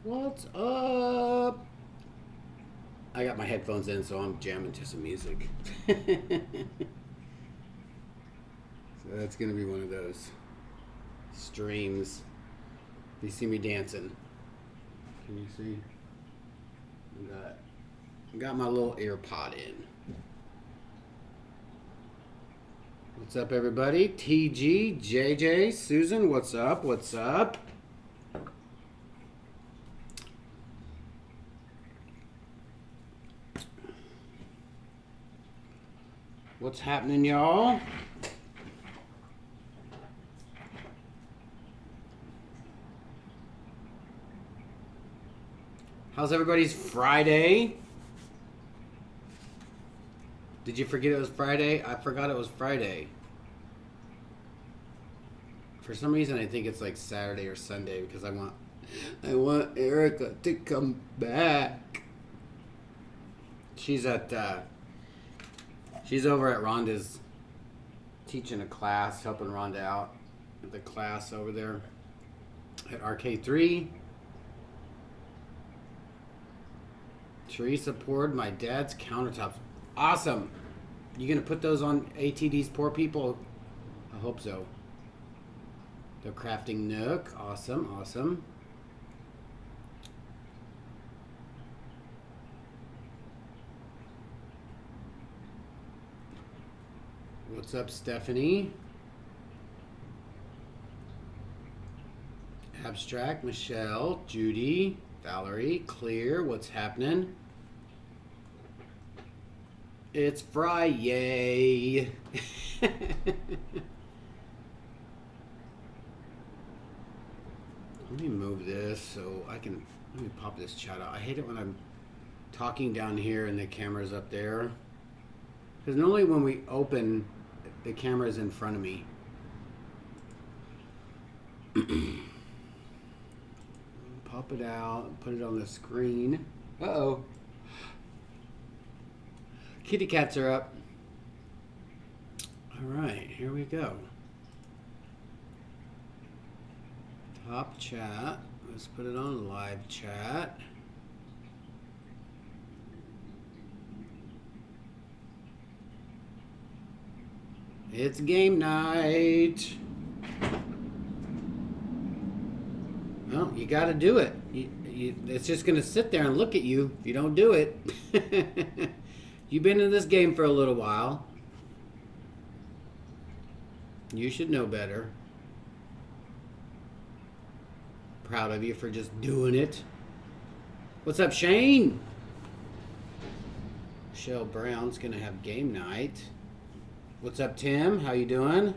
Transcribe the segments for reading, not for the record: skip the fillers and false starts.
What's up? I got my headphones in, so I'm jamming to some music. So that's going to be one of those streams. You see me dancing. Can you see? I got my little ear pod in. What's up, everybody? TG, JJ, Susan, what's up? What's up? What's happening, y'all? How's everybody's Friday? Did you forget it was Friday? I forgot it was Friday. For some reason, I think it's like Saturday or Sunday because I want Erica to come back. She's over at Rhonda's teaching a class, helping Rhonda out at the class over there at RK3. Teresa poured my dad's countertops. Awesome. You gonna put those on ATD's Poor People? I hope so. The crafting nook. Awesome, awesome. What's up, Stephanie? Abstract, Michelle, Judy, Valerie, Clear, what's happening? It's Friday. Let me move this so I can, let me pop this chat out. I hate it when I'm talking down here and the camera's up there. Because normally when we open, the camera's in front of me. Pop it out, put it on the screen. Uh-oh. Kitty cats are up. All right, here we go. Top chat. Let's put it on live chat. It's game night. Well, you got to do it. It's just going to sit there and look at you if you don't do it. You've been in this game for a little while. You should know better. Proud of you for just doing it. What's up, Shane? Michelle Brown's going to have game night. What's up, Tim? How you doing?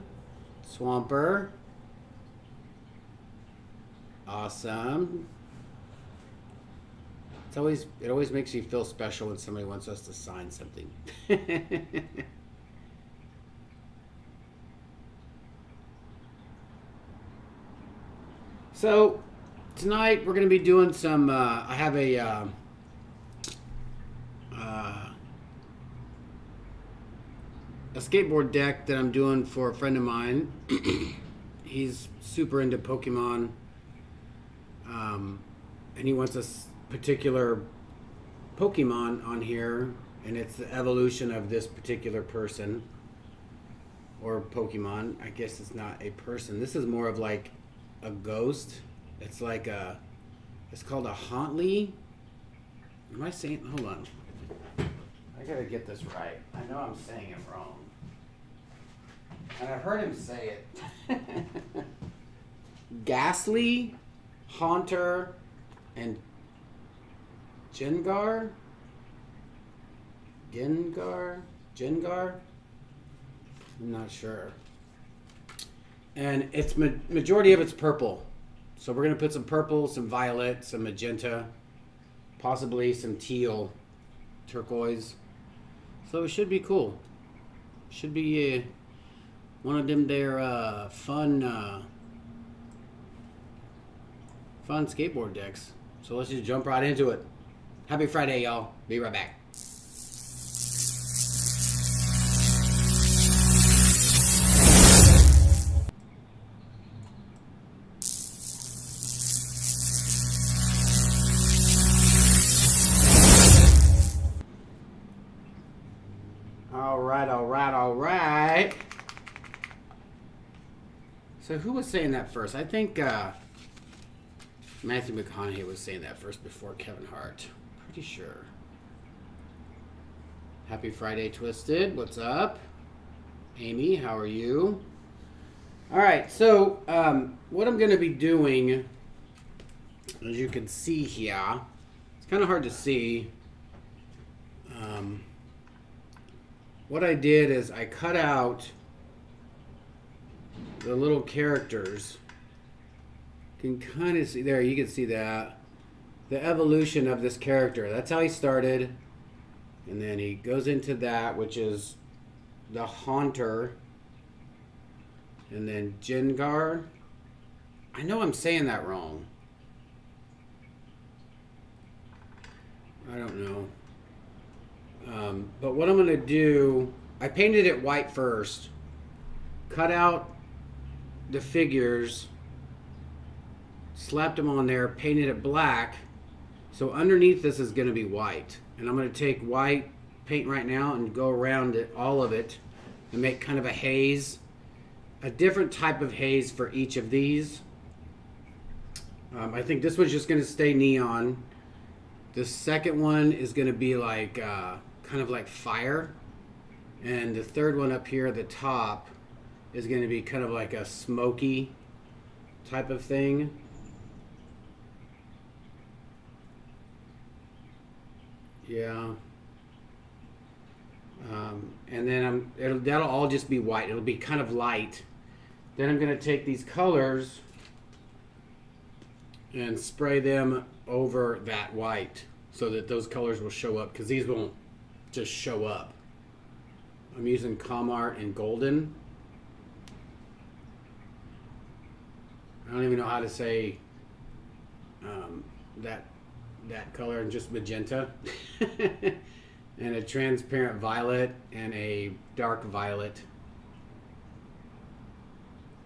Swamper. Awesome. It always makes you feel special when somebody wants us to sign something. So tonight we're going to be doing some. I have a skateboard deck that I'm doing for a friend of mine. He's super into Pokemon, and he wants a particular Pokemon on here, and it's the evolution of this particular person or Pokemon. I guess it's not a person. This is more of like a ghost. It's like it's called a Hauntley. Am I saying? Hold on. I gotta get this right. I know I'm saying it wrong. And I've heard him say it. Ghastly, Haunter, and Gengar? I'm not sure. And it's majority of it's purple. So we're going to put some purple, some violet, some magenta, possibly some teal, turquoise. So it should be cool. Should be one of them there fun skateboard decks. So let's just jump right into it. Happy Friday, y'all. Be right back. All right, all right, all right. So who was saying that first? I think Matthew McConaughey was saying that first before Kevin Hart. Pretty sure. Happy Friday, Twisted. What's up? Amy, how are you? All right, so what I'm going to be doing, as you can see here, it's kind of hard to see. What I did is I cut out the little characters. You can kind of see there, you can see that. The evolution of this character. That's how he started. And then he goes into that, which is the Haunter. And then Jengar. I know I'm saying that wrong. I don't know. But what I'm going to do, I painted it white first. Cut out the figures. Slapped them on there. Painted it black. So underneath this is going to be white. And I'm going to take white paint right now and go around it, all of it. And make kind of a haze. A different type of haze for each of these. I think this one's just going to stay neon. The second one is going to be like kind of like fire. And the third one up here at the top is going to be kind of like a smoky type of thing. Yeah. And then that'll all just be white. It'll be kind of light. Then I'm going to take these colors and spray them over that white so that those colors will show up, because these won't just show up. I'm using Comart and Golden. I don't even know how to say that color, and just magenta. And a transparent violet and a dark violet.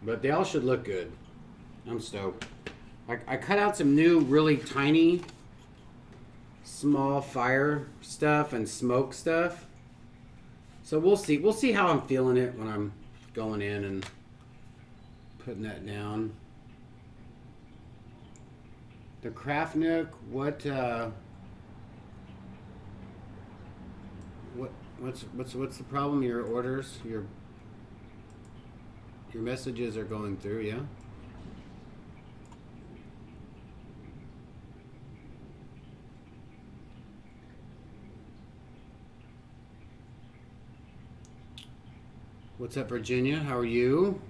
But they all should look good. I'm stoked. I cut out some new really tiny small fire stuff and smoke stuff. So we'll see. We'll see how I'm feeling it when I'm going in and putting that down. The Craft Nook, what's the problem? Your orders, your messages are going through, yeah? What's up, Virginia? How are you?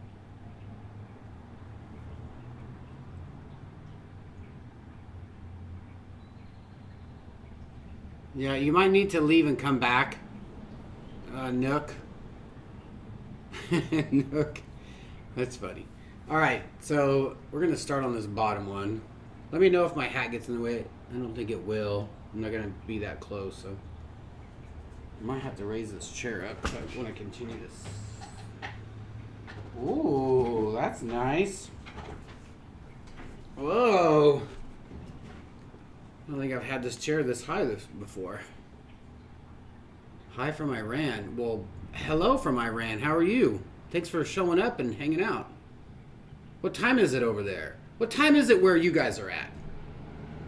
Yeah, you might need to leave and come back. Nook. Nook. That's funny. All right, so we're going to start on this bottom one. Let me know if my hat gets in the way. I don't think it will. I'm not going to be that close, so I might have to raise this chair up if I want to continue this. Ooh, that's nice. Whoa. I don't think I've had this chair this high before. Hi from Iran. Well, hello from Iran. How are you? Thanks for showing up and hanging out. What time is it over there? What time is it where you guys are at?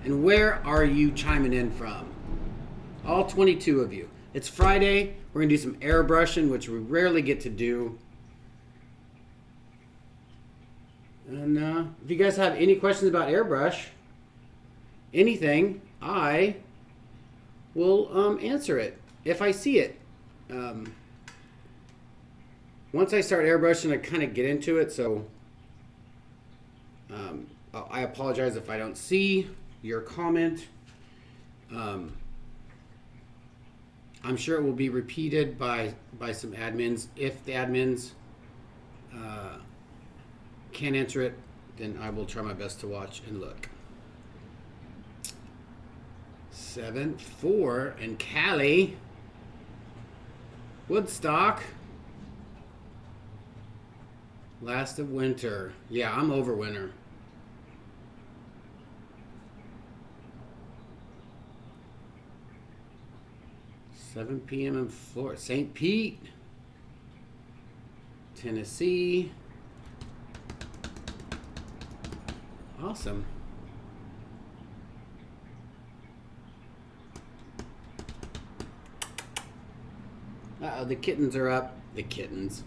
And where are you chiming in from? All 22 of you. It's Friday. We're going to do some airbrushing, which we rarely get to do. And if you guys have any questions about airbrush, anything, I will answer it if I see it. Once I start airbrushing, I kind of get into it, so I apologize if I don't see your comment. I'm sure it will be repeated by some admins. If the admins can't answer it, then I will try my best to watch and look. 7-4 and Cali. Woodstock. Last of winter. Yeah, I'm over winter. 7 p.m. in Florida. St. Pete, Tennessee. Awesome. Uh-oh, the kittens are up. The kittens.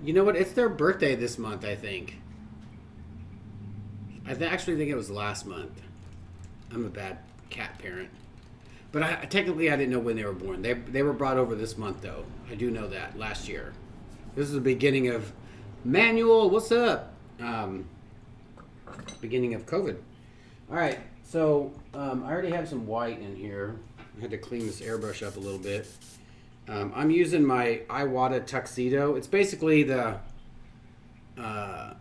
You know what? It's their birthday this month, I think. I actually think it was last month. I'm a bad cat parent. But technically I didn't know when they were born. They were brought over this month, though. I do know that, last year. This is the beginning of... Manuel, what's up? Beginning of COVID. All right, so I already have some white in here. I had to clean this airbrush up a little bit. I'm using my Iwata Tuxedo. It's basically the Iwata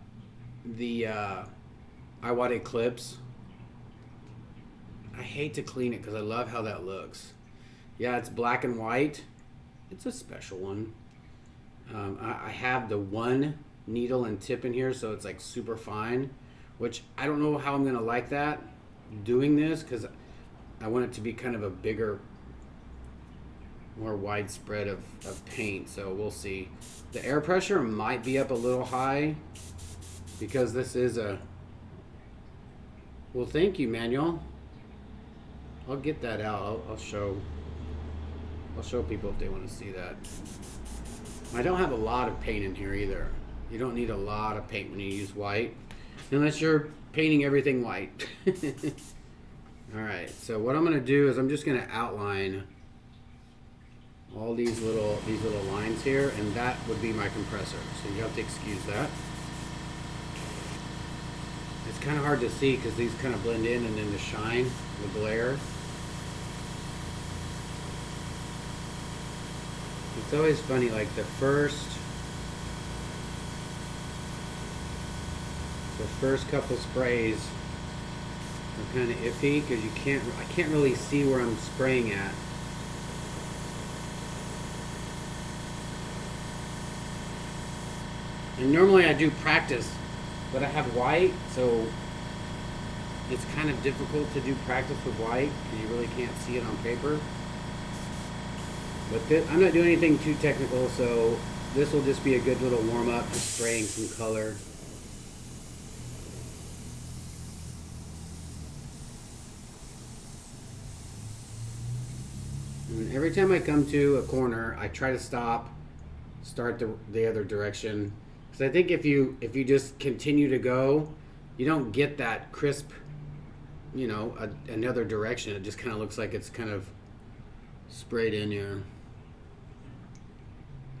Eclipse. I hate to clean it because I love how that looks. Yeah, it's black and white. It's a special one. I have the one needle and tip in here, so it's like super fine, which I don't know how I'm gonna like that doing this, because I want it to be kind of a bigger, more widespread of paint, so we'll see. The air pressure might be up a little high because this is a... Well, thank you, Manuel. I'll get that out. I'll show people if they want to see that. I don't have a lot of paint in here either. You don't need a lot of paint when you use white, unless you're painting everything white. All right, so what I'm going to do is I'm just going to outline all these little lines here, and that would be my compressor. So you have to excuse that. It's kind of hard to see because these kind of blend in, and then the shine, the glare. It's always funny, like the first couple sprays are kind of iffy because I can't really see where I'm spraying at. And normally I do practice, but I have white, so it's kind of difficult to do practice with white because you really can't see it on paper. But I'm not doing anything too technical, so this will just be a good little warm-up to spraying some color. And every time I come to a corner, I try to start the other direction. Because I think if you just continue to go, you don't get that crisp, you know, another direction. It just kind of looks like it's kind of sprayed in here.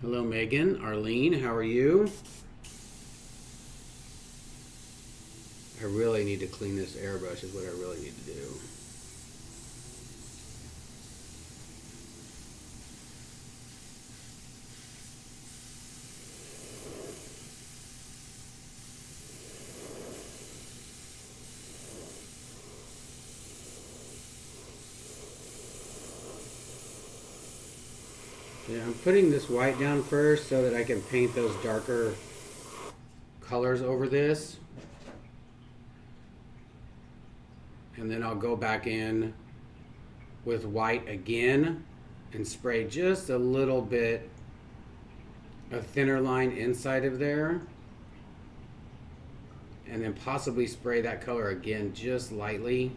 Hello, Megan. Arlene, how are you? I really need to clean this airbrush is what I really need to do. Yeah, I'm putting this white down first so that I can paint those darker colors over this. And then I'll go back in with white again and spray just a little bit a thinner line inside of there. And then possibly spray that color again just lightly.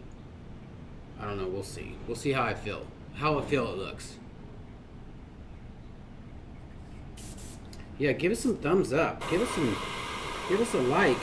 I don't know, we'll see. We'll see how I feel it looks. Yeah, give us some thumbs up. Give us a like.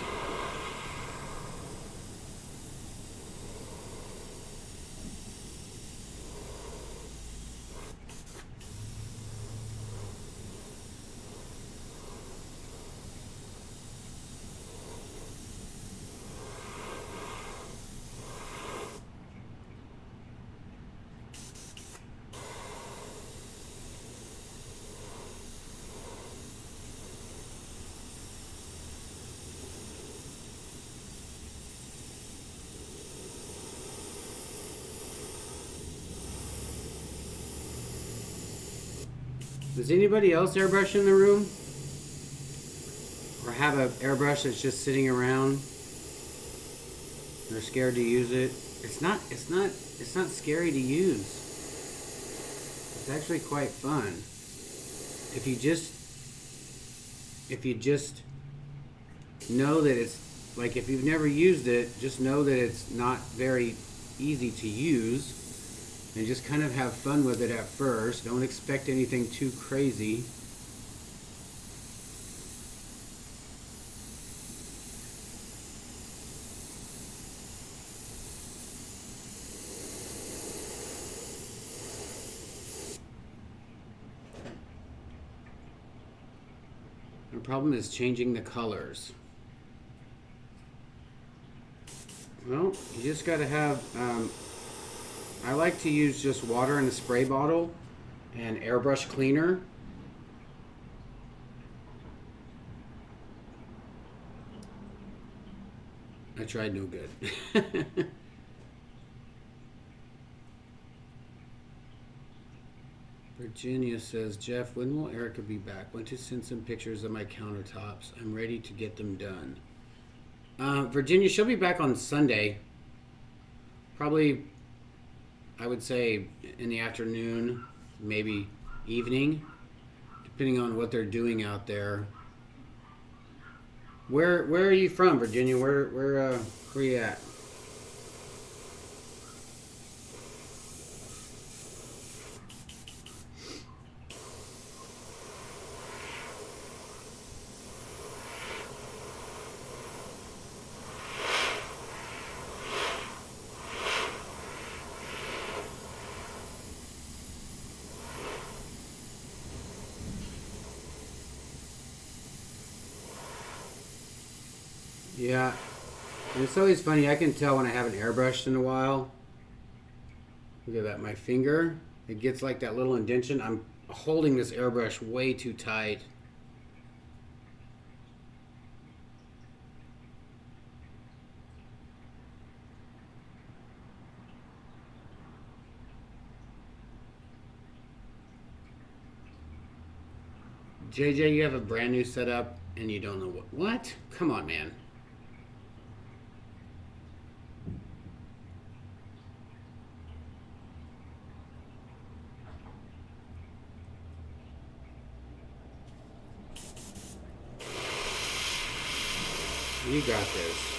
Does anybody else airbrush in the room? Or have an airbrush that's just sitting around? They're scared to use it. It's not scary to use. It's actually quite fun. If you just know that it's, like, if you've never used it, just know that it's not very easy to use, and just kind of have fun with it at first. Don't expect anything too crazy. The problem is changing the colors. Well, you just got to have, I like to use just water in a spray bottle and airbrush cleaner. I tried, no good. Virginia says, Jeff, when will Erica be back? Want to send some pictures of my countertops. I'm ready to get them done. Virginia, she'll be back on Sunday. Probably, I would say, in the afternoon, maybe evening, depending on what they're doing out there. Where are you from, Virginia? Where are you at? Yeah, and it's always funny. I can tell when I haven't airbrushed in a while. Look at that, my finger. It gets like that little indentation. I'm holding this airbrush way too tight. JJ, you have a brand new setup and you don't know what? Come on, man. You got this.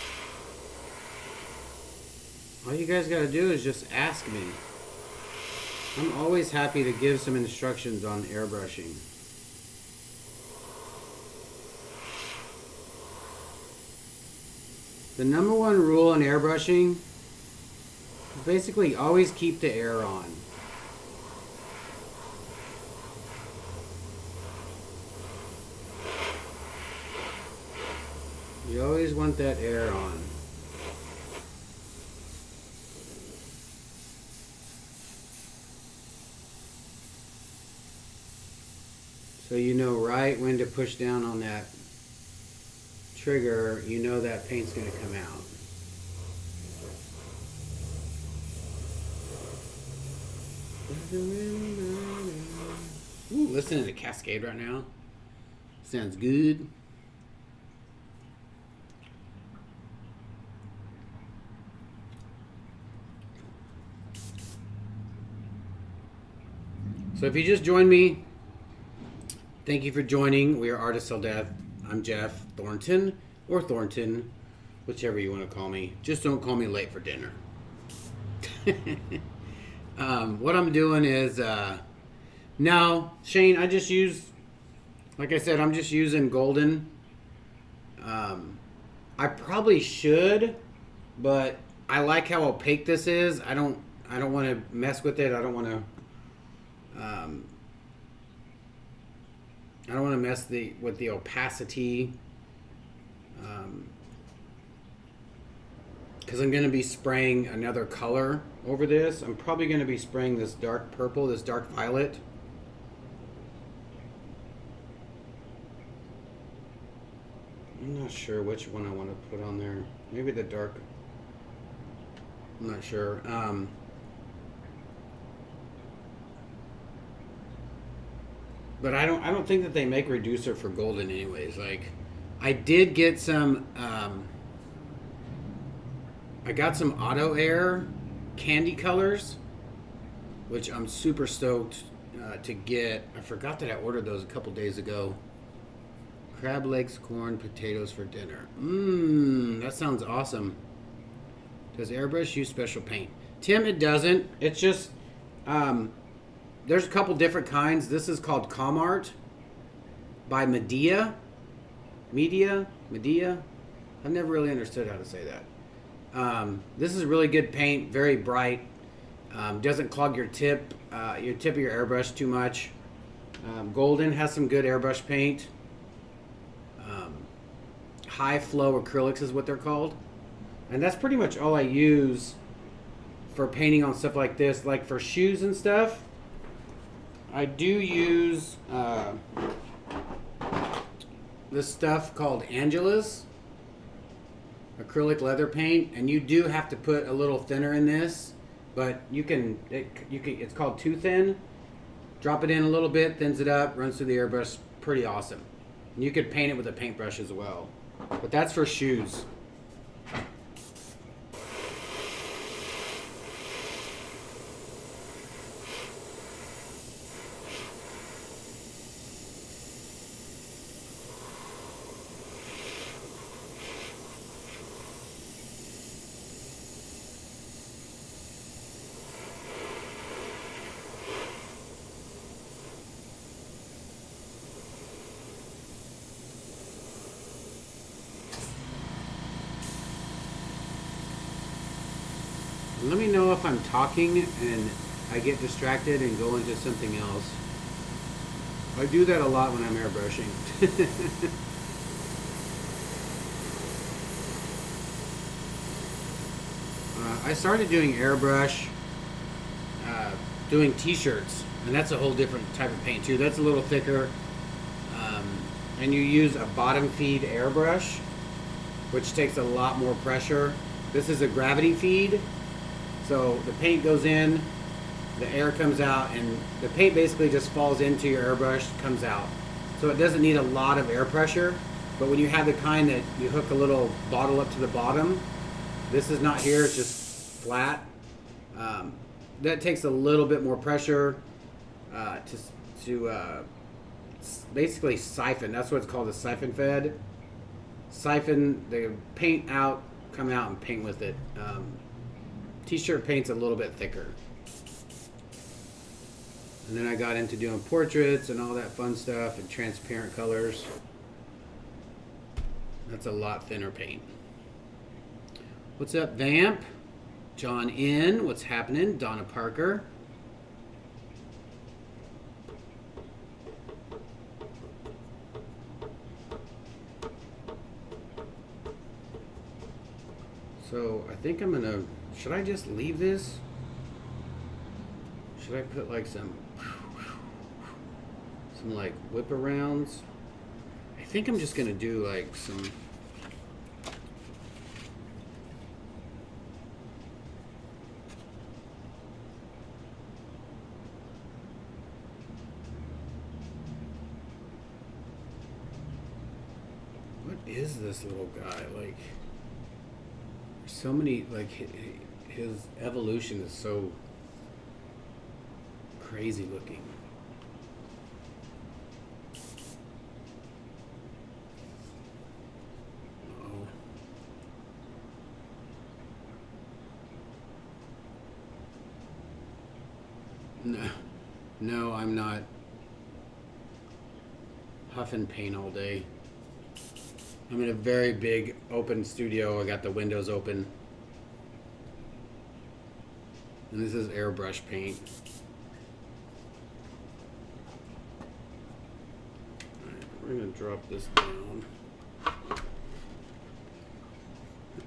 All you guys got to do is just ask me. I'm always happy to give some instructions on airbrushing. The number one rule in airbrushing is basically always keep the air on. You always want that air on. So you know right when to push down on that trigger, you know that paint's going to come out. Ooh, listening to the cascade right now. Sounds good. So if you just joined me, thank you for joining. We are Artists Till Death. I'm Jeff Thornton, or Thornton, whichever you want to call me. Just don't call me late for dinner. What I'm doing is, no, Shane, I just use, like I said, I'm just using golden. I probably should, but I like how opaque this is. I don't want to mess with it. I don't want to mess with the opacity, because I'm going to be spraying another color over this. I'm probably going to be spraying this dark purple, this dark violet. I'm not sure which one I want to put on there. Maybe the dark. I'm not sure. But I don't think that they make reducer for golden anyways. Like, I did get some, I got some Auto Air candy colors, which I'm super stoked to get. I forgot that I ordered those a couple days ago. Crab legs, corn, potatoes for dinner. Mmm, that sounds awesome. Does Airbrush use special paint? Tim, it doesn't. It's just, there's a couple different kinds. This is called Comart by Medea. Medea? I've never really understood how to say that. This is really good paint, very bright. Doesn't clog your tip of your airbrush too much. Golden has some good airbrush paint. High flow acrylics is what they're called. And that's pretty much all I use for painting on stuff like this. Like for shoes and stuff, I do use this stuff called Angela's acrylic leather paint, and you do have to put a little thinner in this, but you can it's called too thin. Drop it in a little bit, thins it up, runs through the airbrush. Pretty awesome. And you could paint it with a paintbrush as well, but that's for shoes. Let me know if I'm talking and I get distracted and go into something else. I do that a lot when I'm airbrushing. I started doing airbrush, doing t-shirts, and that's a whole different type of paint too. That's a little thicker, and you use a bottom feed airbrush, which takes a lot more pressure. This is a gravity feed. So the paint goes in, the air comes out, and the paint basically just falls into your airbrush, comes out. So it doesn't need a lot of air pressure, but when you have the kind that you hook a little bottle up to the bottom, this is not here, it's just flat. That takes a little bit more pressure to basically siphon. That's what it's called, a siphon fed. Siphon the paint out, come out and paint with it. T-shirt paint's a little bit thicker. And then I got into doing portraits and all that fun stuff and transparent colors. That's a lot thinner paint. What's up, Vamp? John N. What's happening? Donna Parker. So I think I'm gonna, should I just leave this? Should I put like some like whip arounds? I think I'm just gonna do like some, what is this little guy? Like, so many, like his evolution is so crazy looking. Oh. No, I'm not huffing paint all day. I'm in a very big open studio. I got the windows open. And this is airbrush paint. Alright, we're gonna drop this down.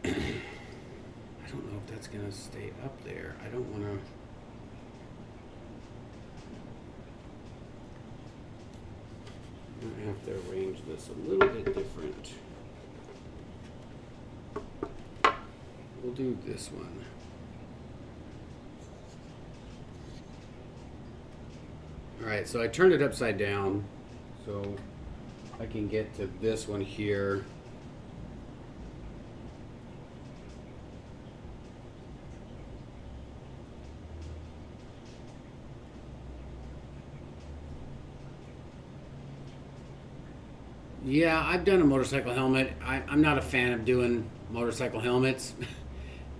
I don't know if that's gonna stay up there. I don't wanna. I have to arrange this a little bit different. We'll do this one. Alright, so I turned it upside down so I can get to this one here. Yeah, I've done a motorcycle helmet. I'm not a fan of doing motorcycle helmets.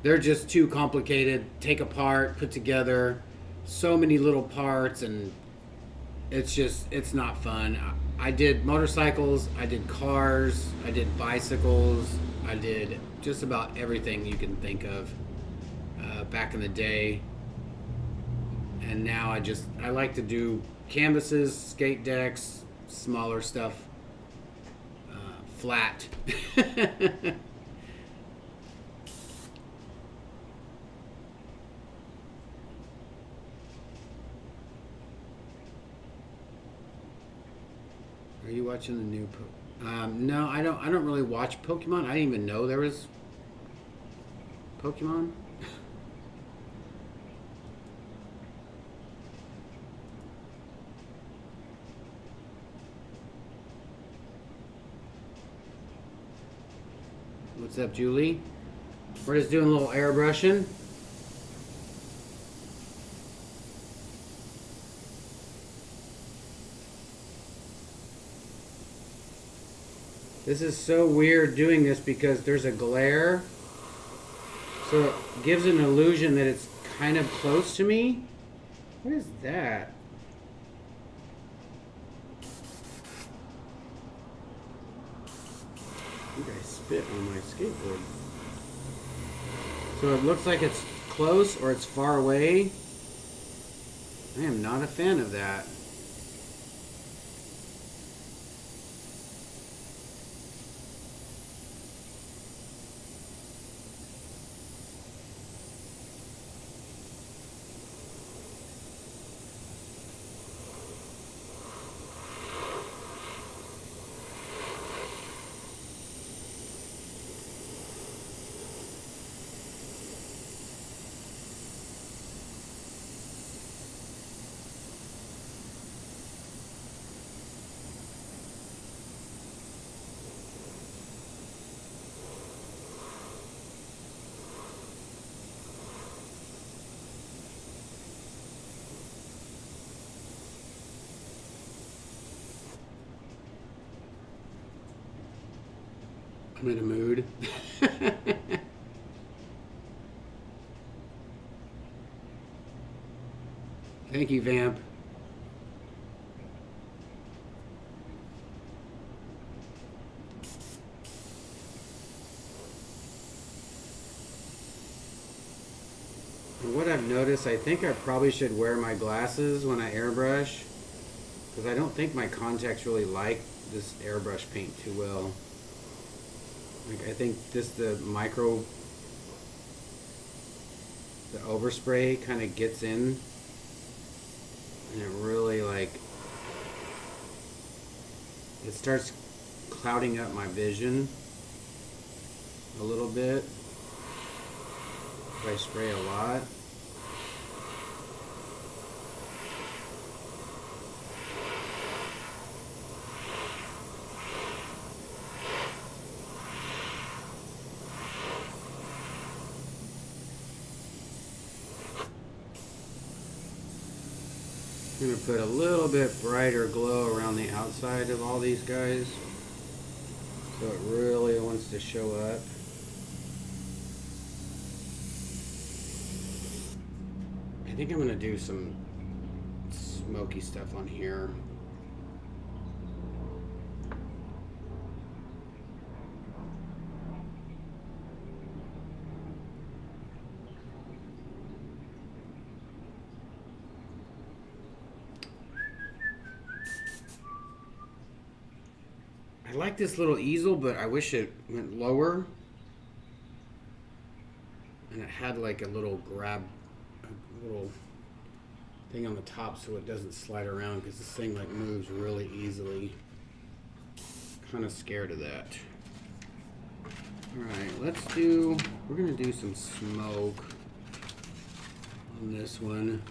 They're just too complicated. Take apart, put together, so many little parts, and it's not fun. I did motorcycles, I did cars, I did bicycles, I did just about everything you can think of back in the day. And now I like to do canvases, skate decks, smaller stuff, flat. Are you watching the new? No, I don't. I don't really watch Pokemon. I didn't even know there was Pokemon. What's up, Julie? We're just doing a little airbrushing. This is so weird doing this because there's a glare. So it gives an illusion that it's kind of close to me. What is that? I think I spit on my skateboard. So it looks like it's close or it's far away. I am not a fan of that. I'm in a mood. Thank you, Vamp. And what I've noticed, I think I probably should wear my glasses when I airbrush, because I don't think my contacts really like this airbrush paint too well. Like, I think just the overspray kind of gets in, and it really like, it starts clouding up my vision a little bit if I spray a lot. I'm going to put a little bit brighter glow around the outside of all these guys, so it really wants to show up. I think I'm going to do some smoky stuff on here. I like this little easel, but I wish it went lower. And it had like a little little thing on the top so it doesn't slide around, because this thing like moves really easily. Kind of scared of that. Alright, we're gonna do some smoke on this one.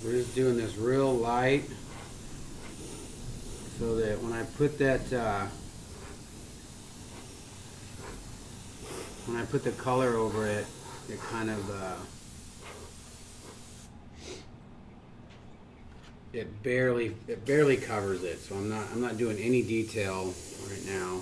We're just doing this real light so that when I put that, when I put the color over it, it kind of, it barely covers it. So I'm not doing any detail right now.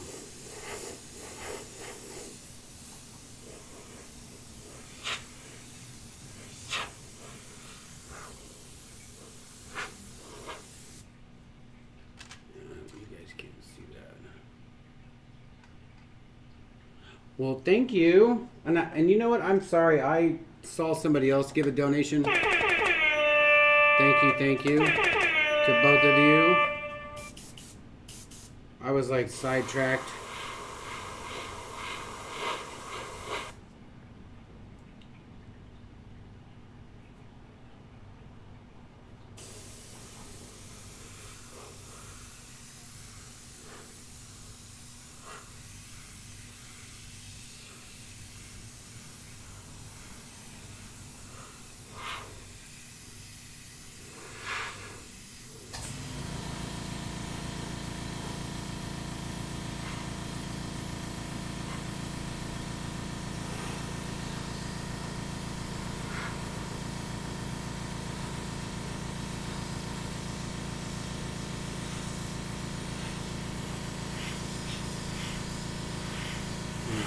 Well, thank you. And you know what? I'm sorry. I saw somebody else give a donation. Thank you to both of you. I was like sidetracked.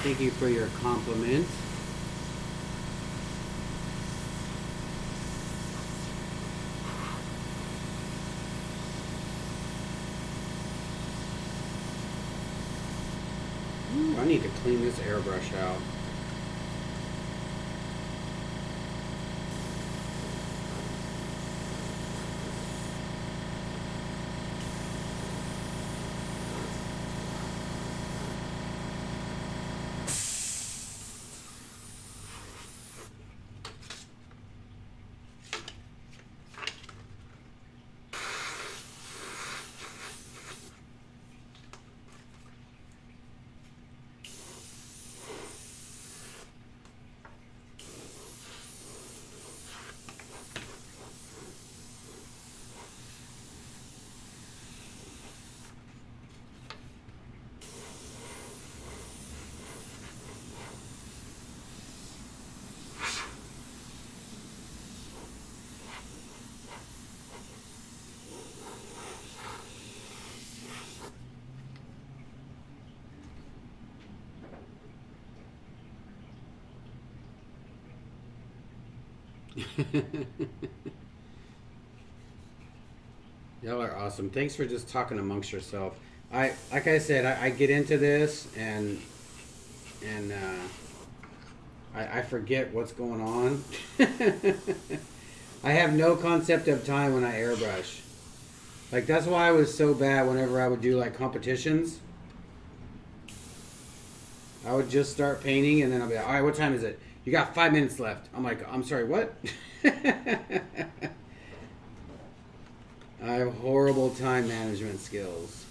Thank you for your compliment. Ooh, I need to clean this airbrush out. Y'all are awesome. Thanks for just talking amongst yourself. Like I said, I get into this and I forget what's going on. I have no concept of time when I airbrush. Like that's why I was so bad whenever I would do like competitions. I would just start painting and then I'll be like, all right, what time is it? You got 5 minutes left. I'm like, I'm sorry, what? I have horrible time management skills.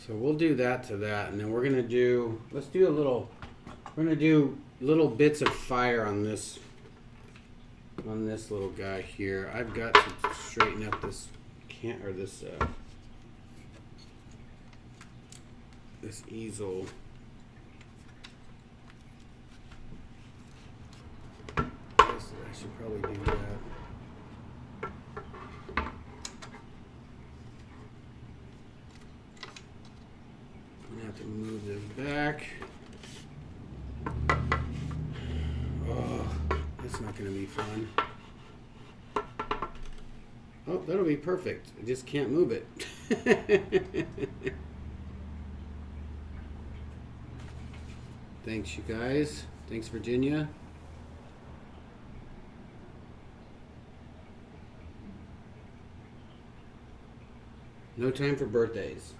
So we'll do that to that, and then we're gonna do, we're gonna do little bits of fire on this little guy here. I've got to straighten up this this easel. I should probably do that. To move this back. Oh, that's not going to be fun. Oh, that'll be perfect. I just can't move it. Thanks, you guys. Thanks, Virginia. No time for birthdays.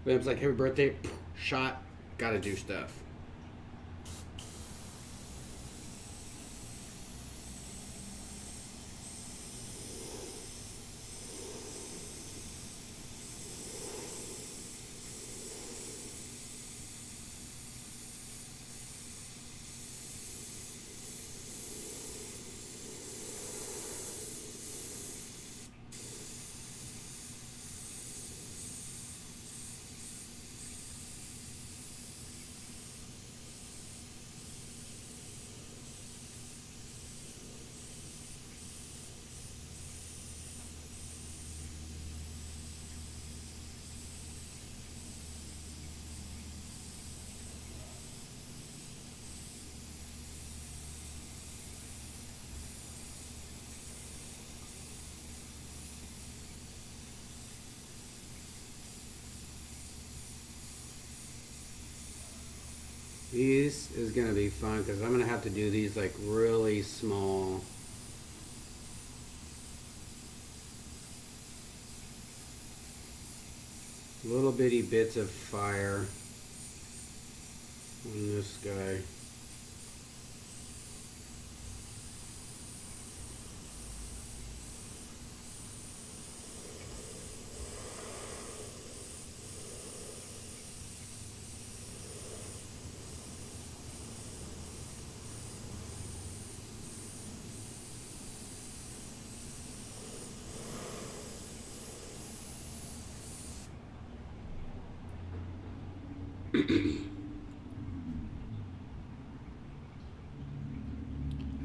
Vam's like, happy birthday, shot, gotta do stuff. These is gonna be fun because I'm gonna have to do these like really small. Little bitty bits of fire on this guy.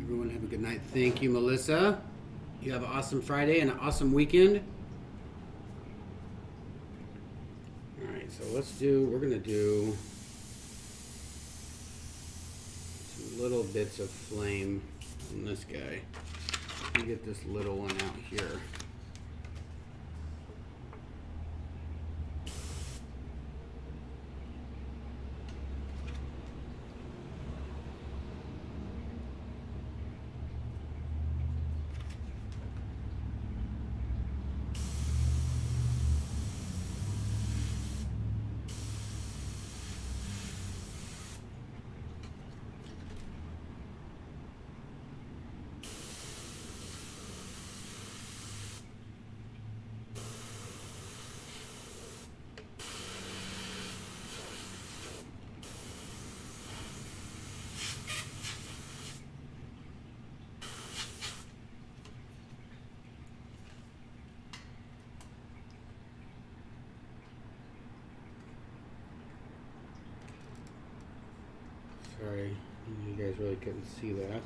Everyone have a good night. Thank you, Melissa. You have an awesome Friday and an awesome weekend. Alright, so we're gonna do some little bits of flame on this guy. Let me get this little one out here. Sorry, you guys really couldn't see that.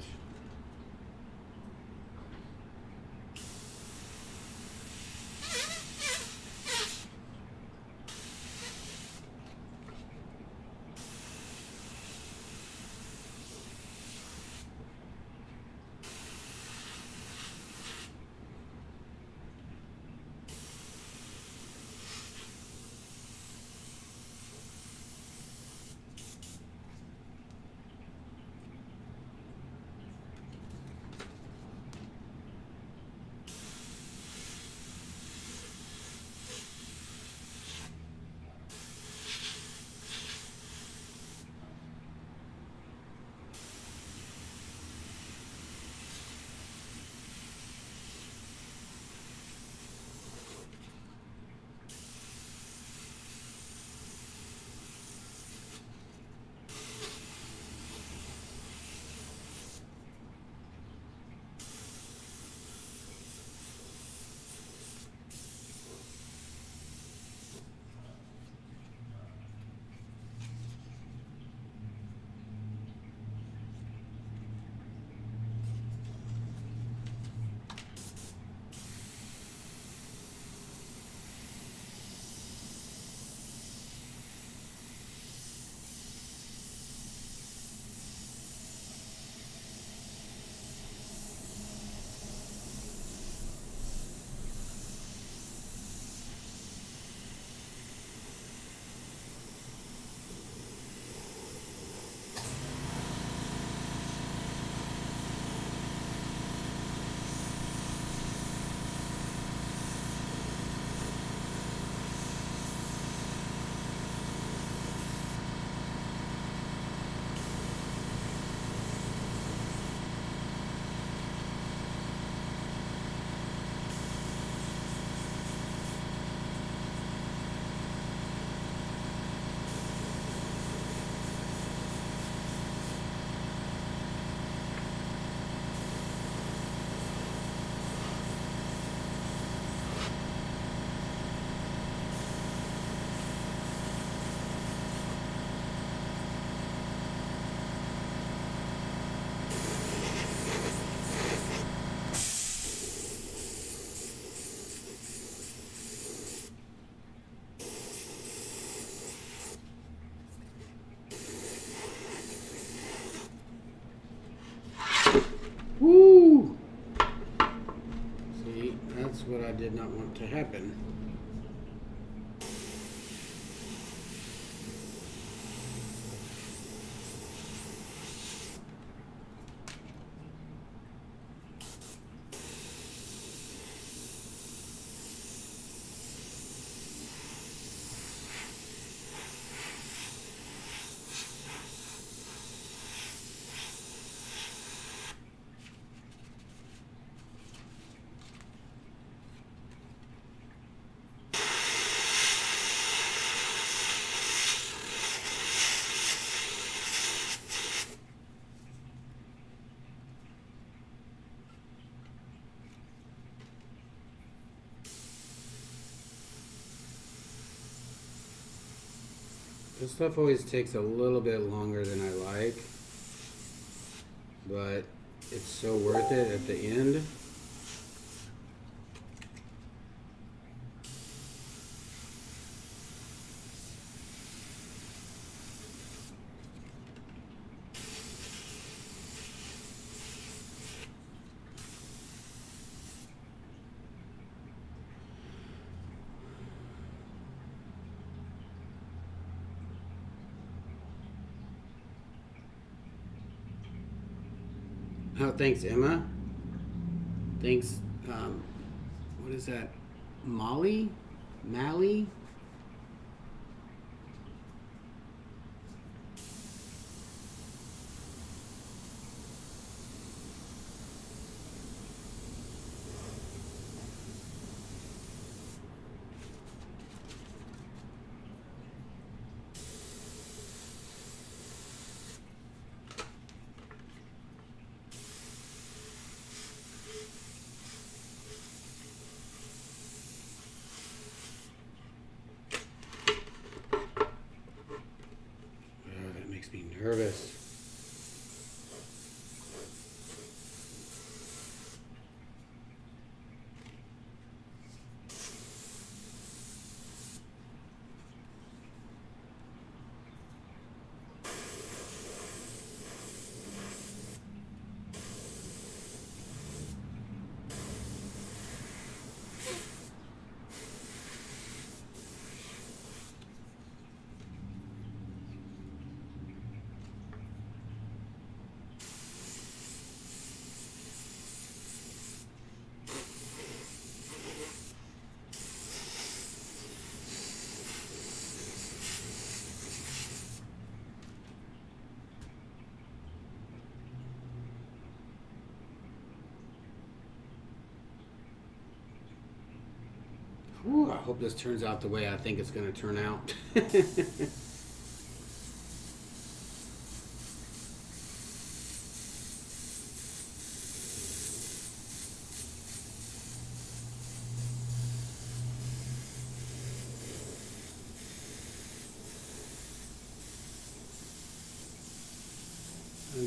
that's what I did not want to happen. This stuff always takes a little bit longer than I like, but it's so worth it at the end. Oh, thanks, Emma. Thanks, what is that? Molly? Mally? Makes me nervous. Ooh, I hope this turns out the way I think it's going to turn out. I've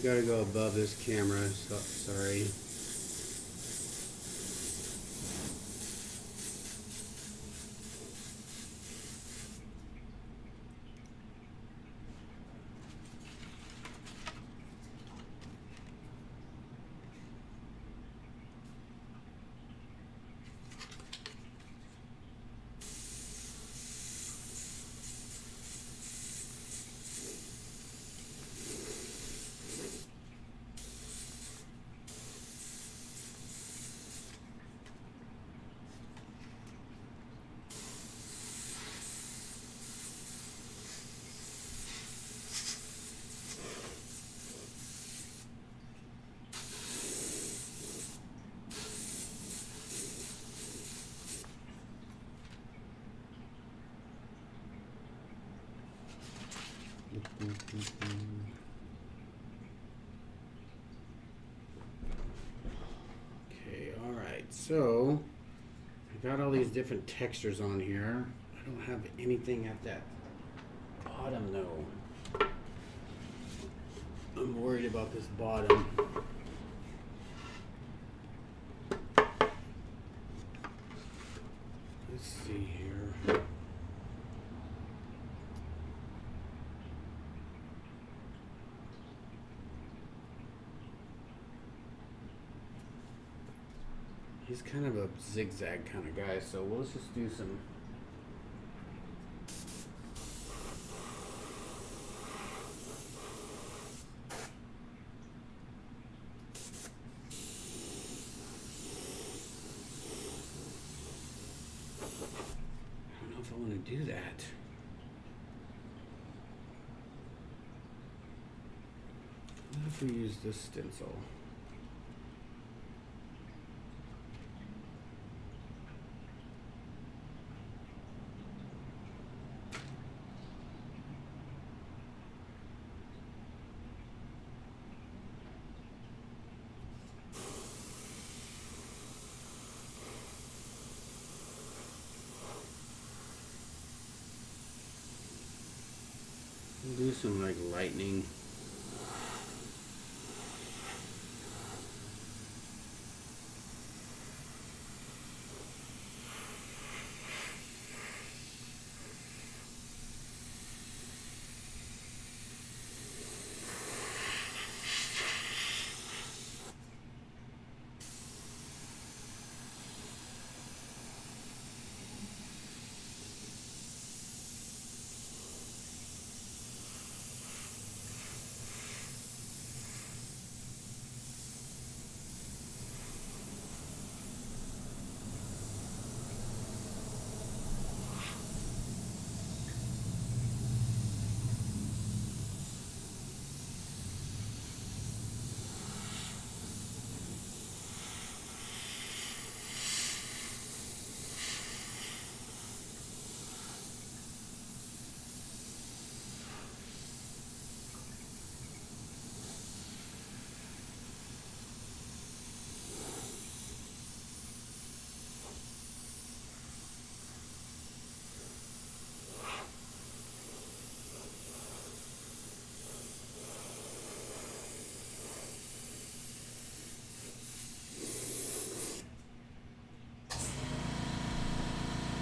got to go above this camera, so sorry. Okay, all right. So I got all these different textures on here. I don't have anything at that bottom though. I'm worried about this bottom. Let's see here. He's kind of a zigzag kind of guy, so let's just do some. I don't know if I want to do that. What if we use this stencil? Do some like lightning.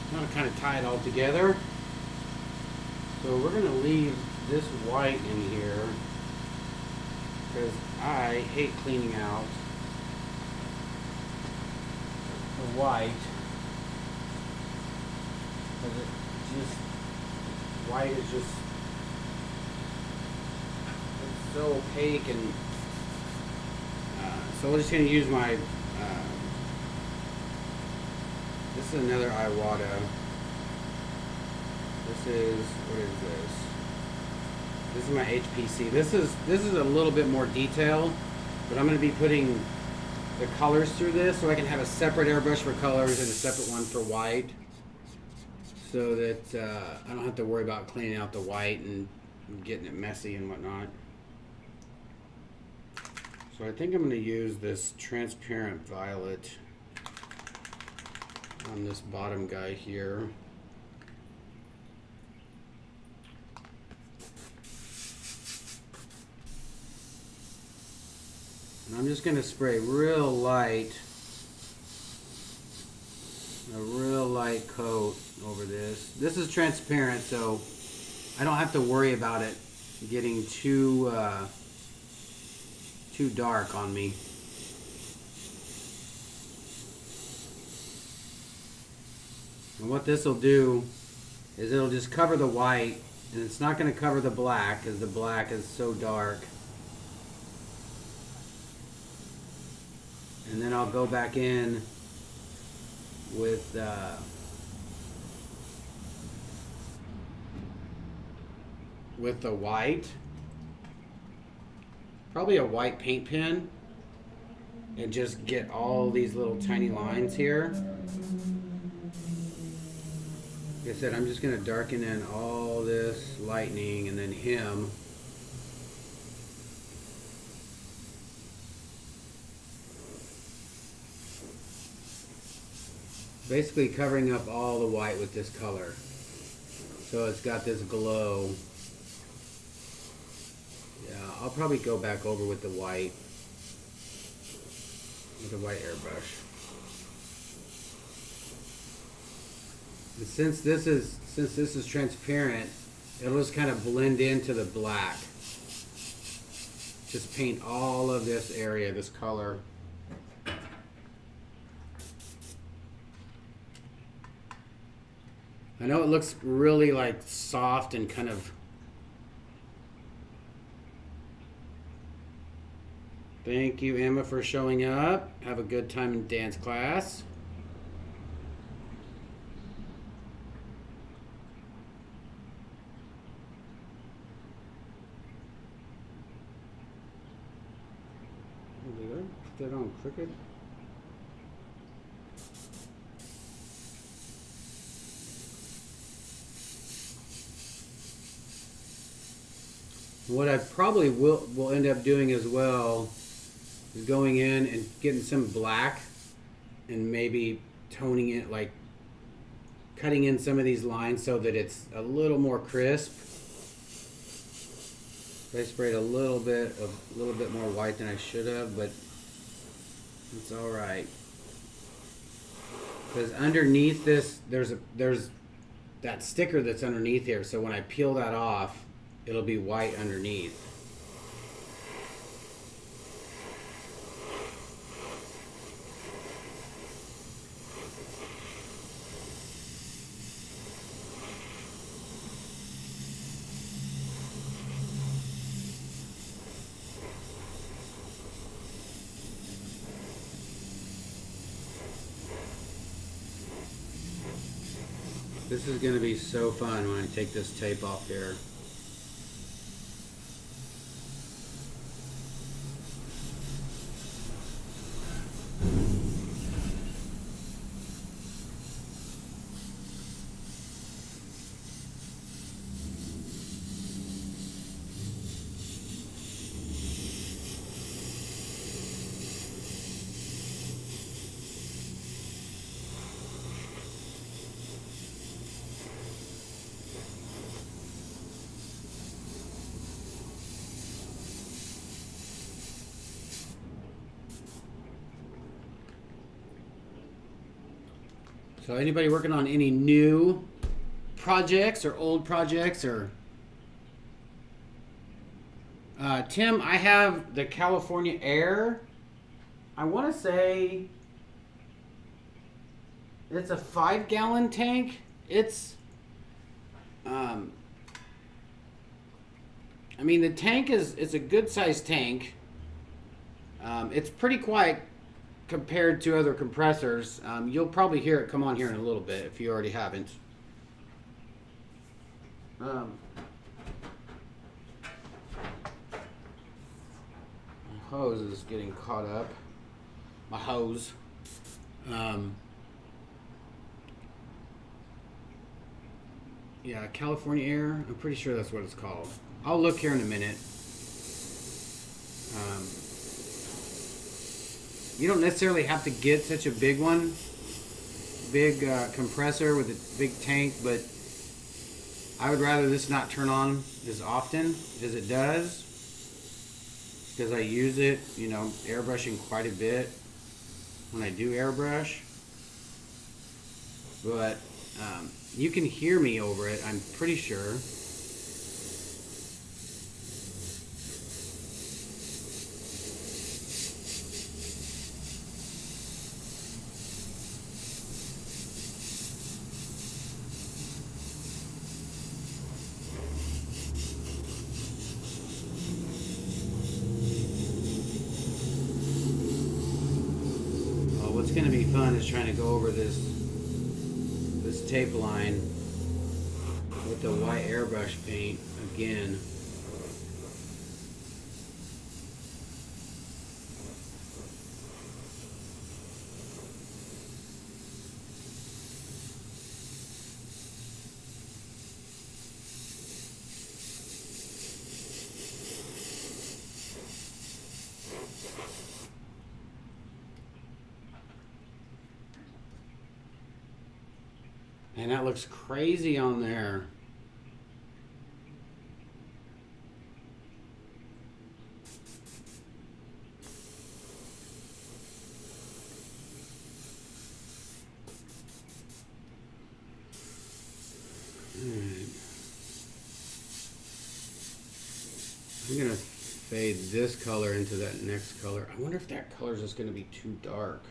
I want to kind of tie it all together. So we're going to leave this white in here because I hate cleaning out the white. Because it just, white is just, it's so opaque, and so we're just going to use my this is another Iwata. This is, what is this? This is my HPC. This is a little bit more detailed, but I'm going to be putting the colors through this so I can have a separate airbrush for colors and a separate one for white, so that I don't have to worry about cleaning out the white and getting it messy and whatnot. So I think I'm going to use this transparent violet on this bottom guy here. And I'm just going to spray real light, a real light coat over this. This is transparent, so I don't have to worry about it getting too dark on me. And what this will do is it'll just cover the white, and it's not going to cover the black because the black is so dark. And then I'll go back in with the white, probably a white paint pen, and just get all these little tiny lines here. Like I said, I'm just going to darken in all this lightning and then him. Basically covering up all the white with this color. So it's got this glow. Yeah, I'll probably go back over with the white airbrush. And since this is transparent, it'll just kind of blend into the black. Just paint all of this area, this color. I know it looks really like soft and kind of. Thank you, Emma, for showing up. Have a good time in dance class. Did I put that on crooked? What I probably will end up doing as well is going in and getting some black and maybe toning it, like cutting in some of these lines so that it's a little more crisp. I sprayed a little bit more white than I should have, but it's all right. Because underneath this, there's that sticker that's underneath here. So when I peel that off, it'll be white underneath. This is going to be so fun when I take this tape off here. So anybody working on any new projects or old projects or Tim, I have the California Air. I want to say it's a 5-gallon tank. It's I mean, the tank it's a good sized tank. It's pretty quiet compared to other compressors. You'll probably hear it come on here in a little bit if you already haven't. My hose is getting caught up. My hose. Yeah, California Air. I'm pretty sure that's what it's called. I'll look here in a minute. You don't necessarily have to get such a big one, big compressor with a big tank, but I would rather this not turn on as often as it does, because I use it, you know, airbrushing quite a bit when I do airbrush. But you can hear me over it, I'm pretty sure. What's going to be fun is trying to go over this tape line with the white airbrush paint again. And that looks crazy on there. I'm gonna fade this color into that next color. I wonder if that color is just gonna be too dark.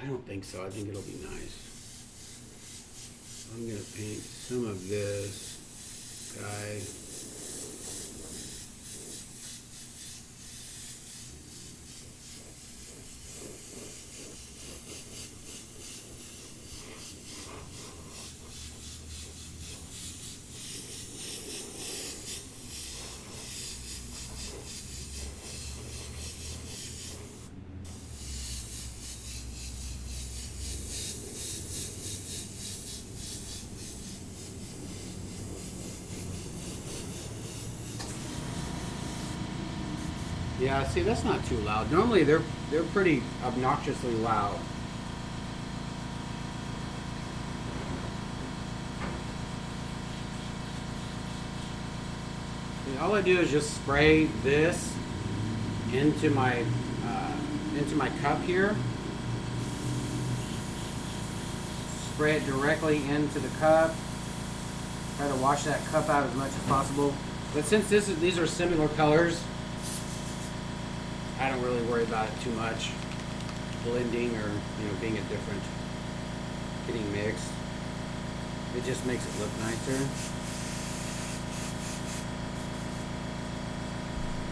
I don't think so. I think it'll be nice. I'm going to paint some of this guy. Yeah, see, that's not too loud. Normally they're pretty obnoxiously loud. And all I do is just spray this into my cup here. Spray it directly into the cup. Try to wash that cup out as much as possible. But since these are similar colors, I don't really worry about it too much, blending or being a different, getting mixed. It just makes it look nicer.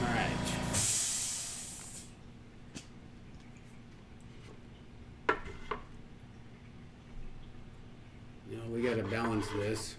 All right. Now we got to balance this.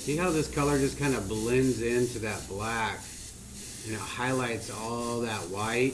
See how this color just kind of blends into that black and it highlights all that white?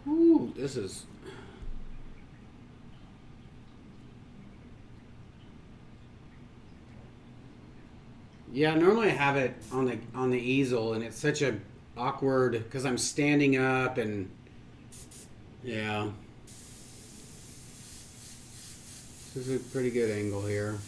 Ooh, this is... Yeah, normally I have it on the easel, and it's such a awkward because I'm standing up and yeah. This is a pretty good angle here.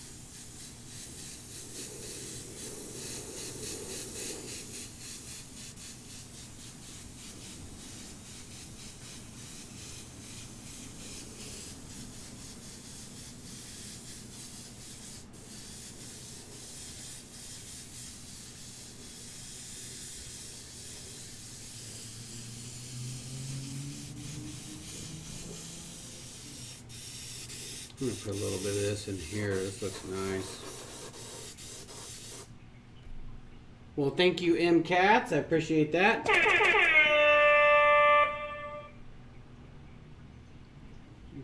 I'm gonna put a little bit of this in here. This looks nice. Well, thank you, M. Cats. I appreciate that.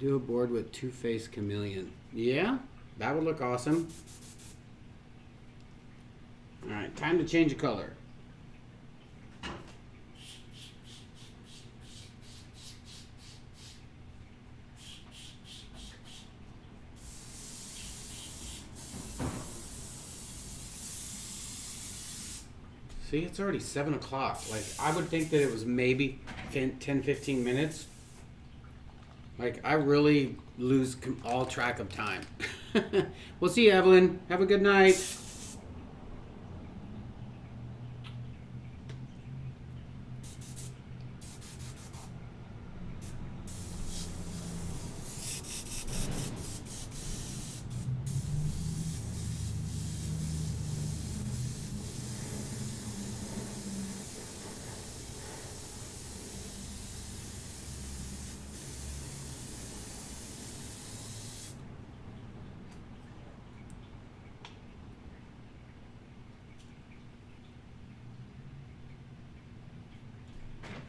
Do a board with two-faced chameleon. Yeah, that would look awesome. All right, time to change the color. See, it's already 7 o'clock. Like, I would think that it was maybe 10, 15 minutes. Like, I really lose all track of time. We'll see you, Evelyn. Have a good night.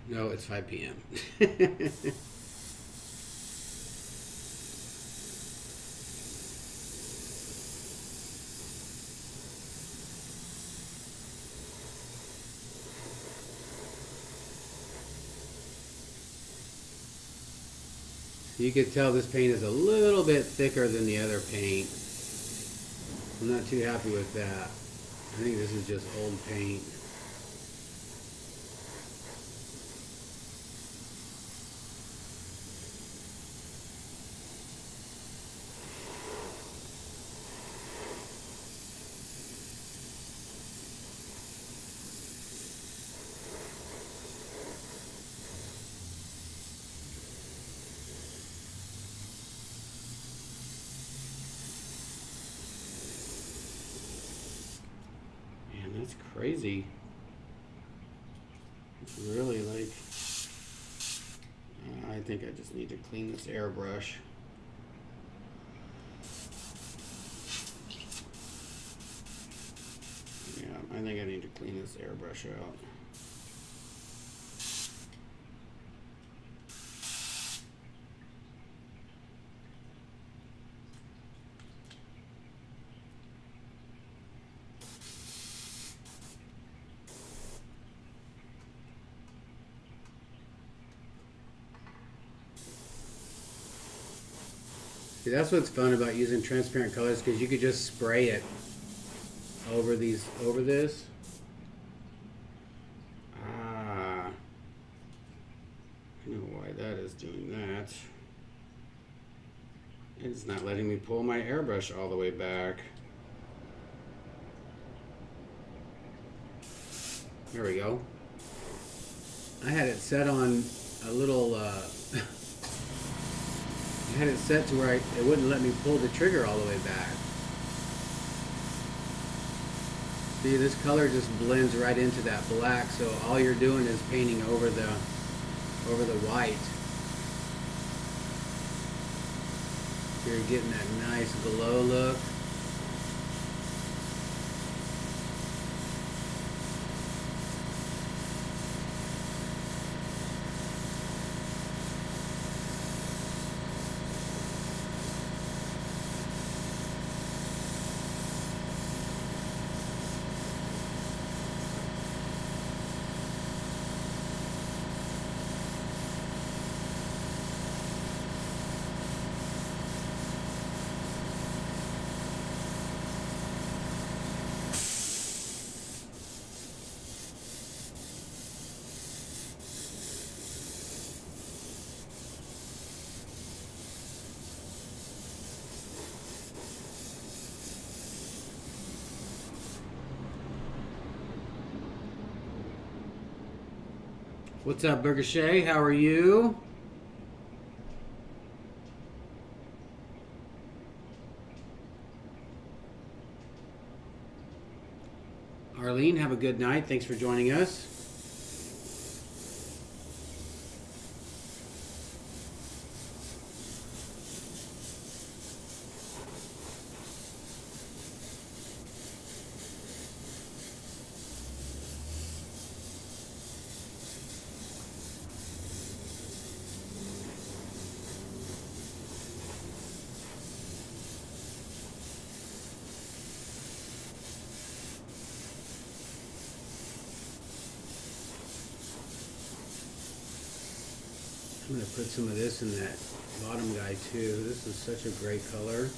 No, it's 5 p.m. You can tell this paint is a little bit thicker than the other paint. I'm not too happy with that. I think this is just old paint. That's crazy. It's really like, I think I just need to clean this airbrush. Yeah, I think I need to clean this airbrush out. See, that's what's fun about using transparent colors, because you could just spray it over this. Ah, I know why that is doing that. It's not letting me pull my airbrush all the way back. There we go. I had it set on a little I had it set to where it wouldn't let me pull the trigger all the way back. See, this color just blends right into that black, so all you're doing is painting over the white. You're getting that nice glow look. What's up, Burger Shay? How are you? Arlene, have a good night. Thanks for joining us. gonna put some of this in that bottom guy too. This is such a great color.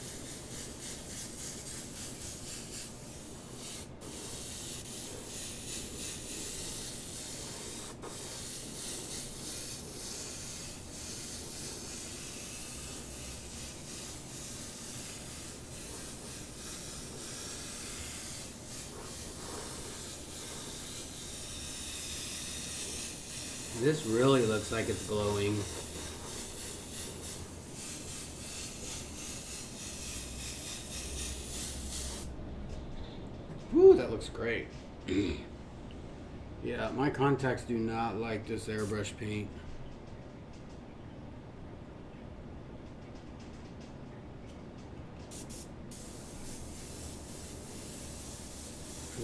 This really looks like it's glowing. Woo, that looks great. Yeah, my contacts do not like this airbrush paint.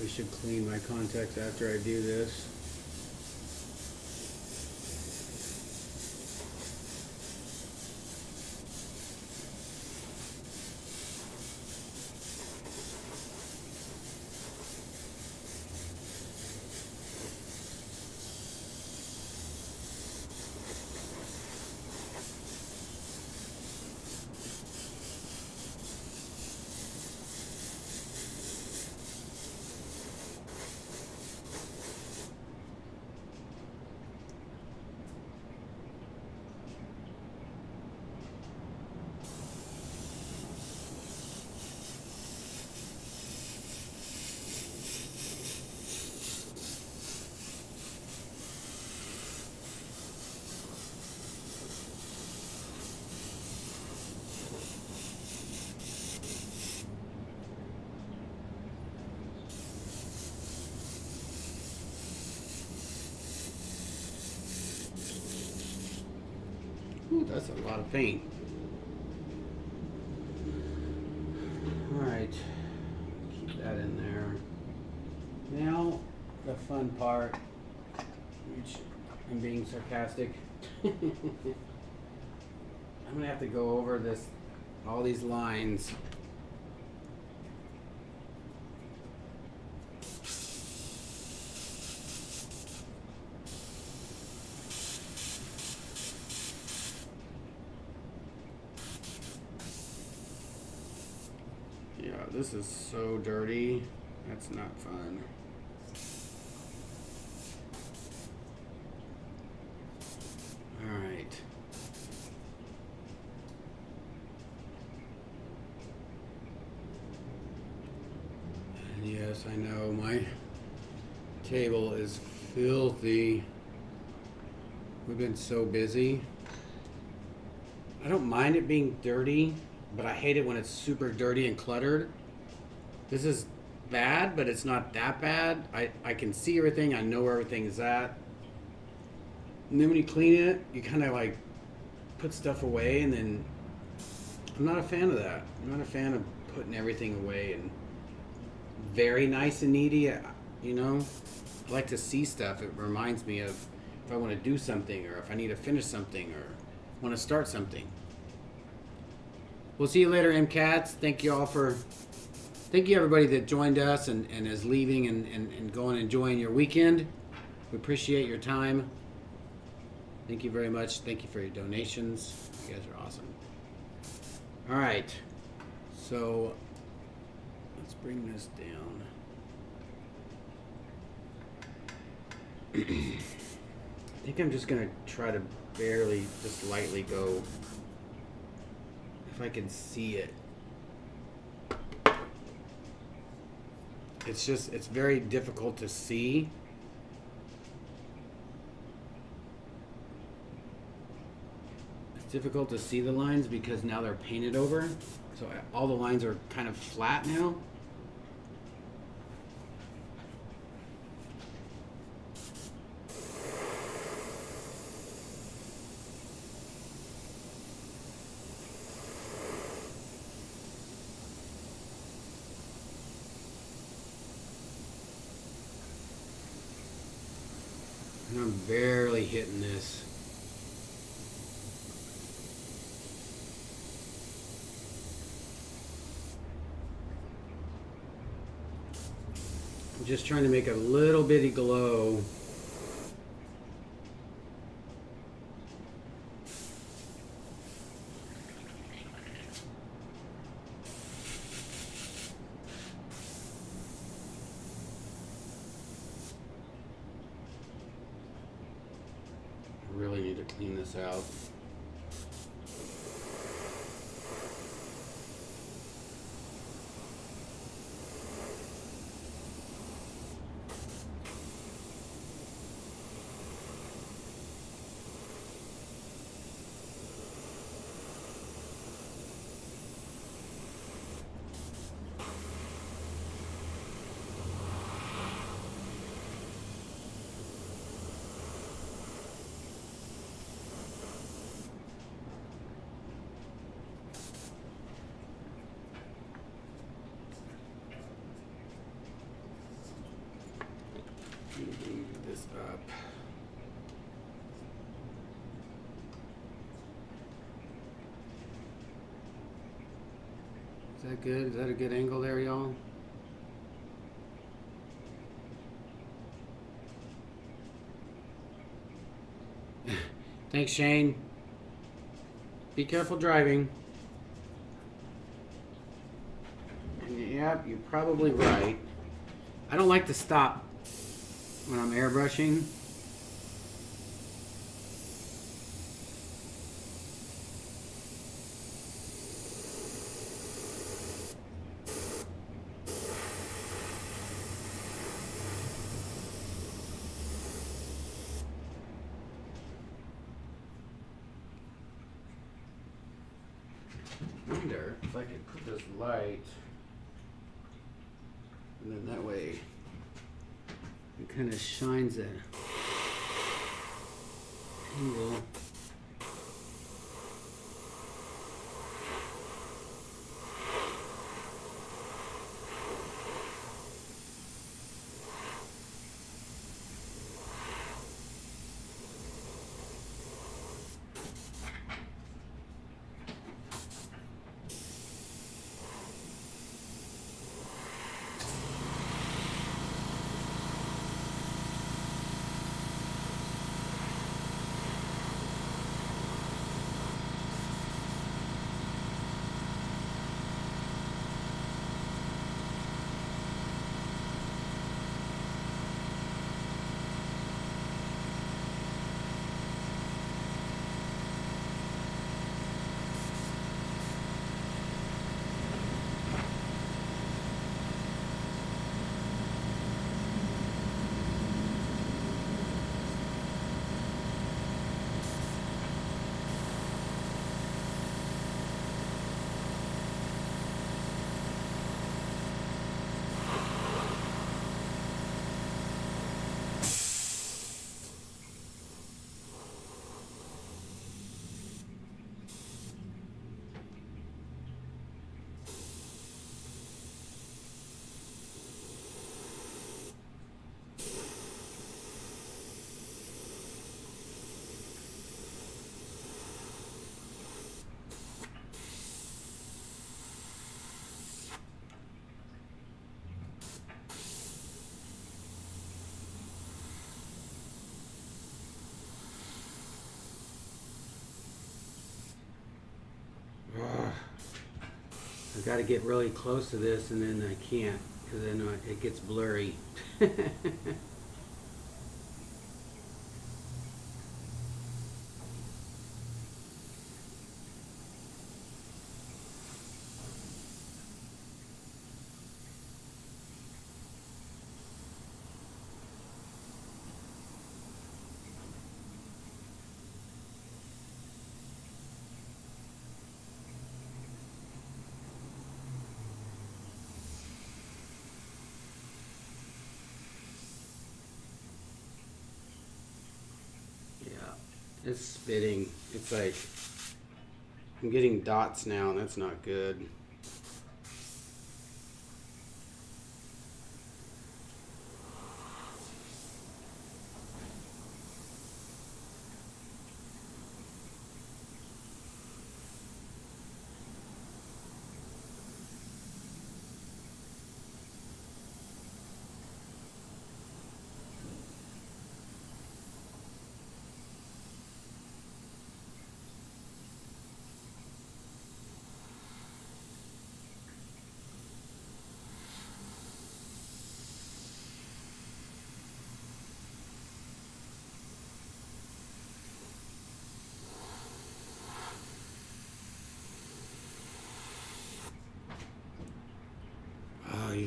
I should clean my contacts after I do this. Ooh, that's a lot of paint. Alright, keep that in there. Now, the fun part, which I'm being sarcastic. I'm gonna have to go over this, all these lines. Yeah, this is so dirty. That's not fun. All right. And yes, I know my table is filthy. We've been so busy. I don't mind it being dirty, but I hate it when it's super dirty and cluttered. This is bad, but it's not that bad. I can see everything. I know where everything is at. And then when you clean it, you kind of like put stuff away, and then I'm not a fan of that. I'm not a fan of putting everything away and very nice and needy. You know, I like to see stuff. It reminds me of if I want to do something, or if I need to finish something, or want to start something. We'll see you later, MCATs. Thank you everybody that joined us and is leaving and going and enjoying your weekend. We appreciate your time. Thank you very much. Thank you for your donations. You guys are awesome. All right. So let's bring this down. I think I'm just going to try to barely, just lightly go, if I can see it. It's very difficult to see. It's difficult to see the lines because now they're painted over. So all the lines are kind of flat now. And I'm barely hitting this. I'm just trying to make a little bitty glow. clean this out. Move this up. Is that good? Is that a good angle there, y'all? Thanks, Shane. Be careful driving. And yeah, you're probably right. I don't like to stop when I'm airbrushing. I wonder if I could put this light, and then that way it kind of shines that angle. I've got to get really close to this, and then I can't because then it gets blurry. It's spitting. It's like I'm getting dots now, and that's not good.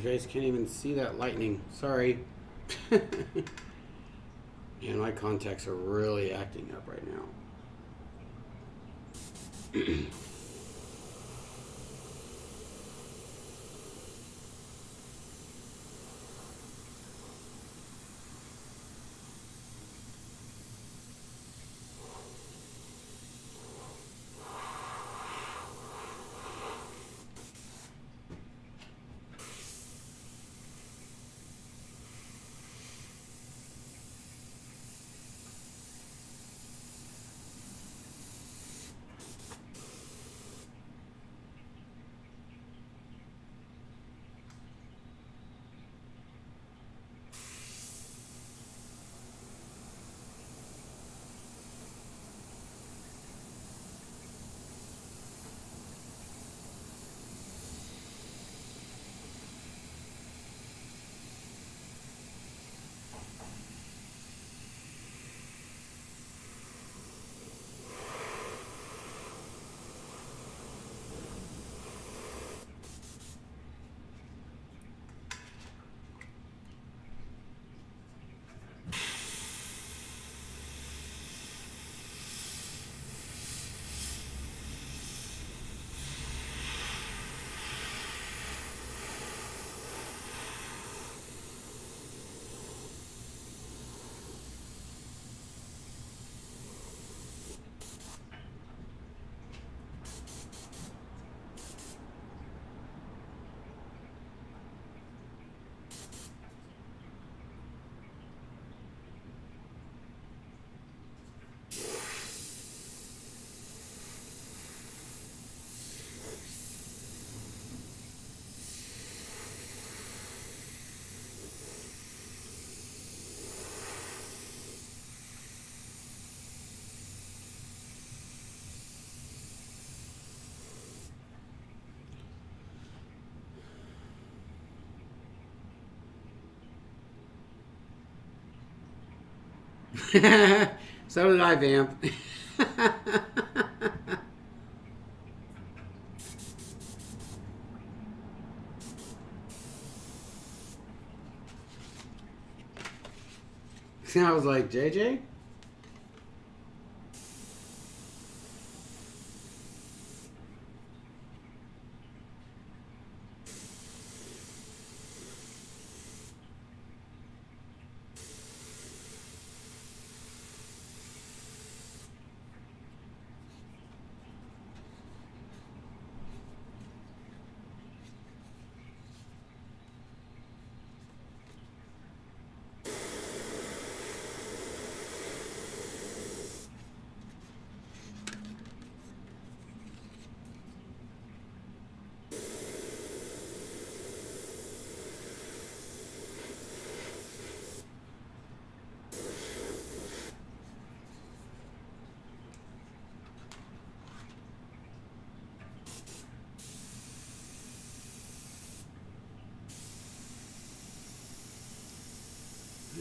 guys can't even see that lightning. Sorry. And my contacts are really acting up right now. So did I, Vamp. I was like, JJ?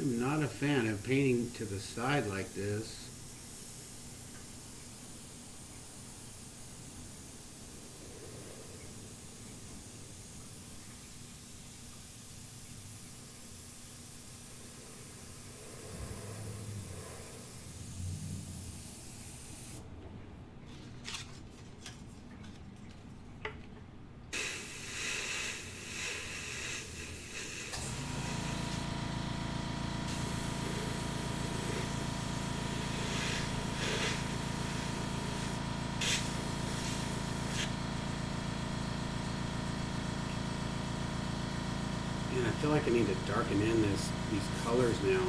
I'm not a fan of painting to the side like this. And I feel like I need to darken in these colors now.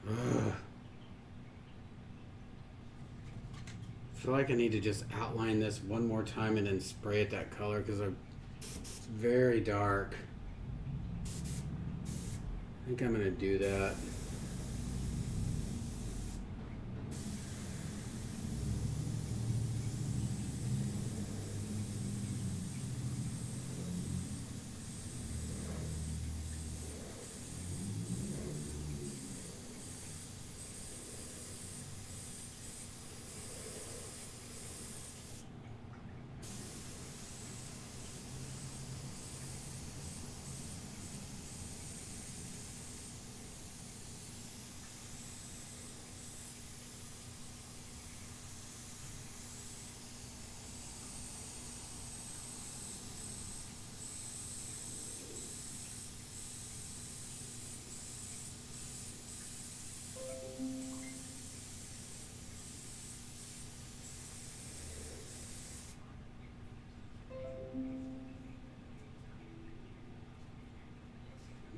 Ugh. I feel like I need to just outline this one more time and then spray it that color because it's very dark. I think I'm going to do that.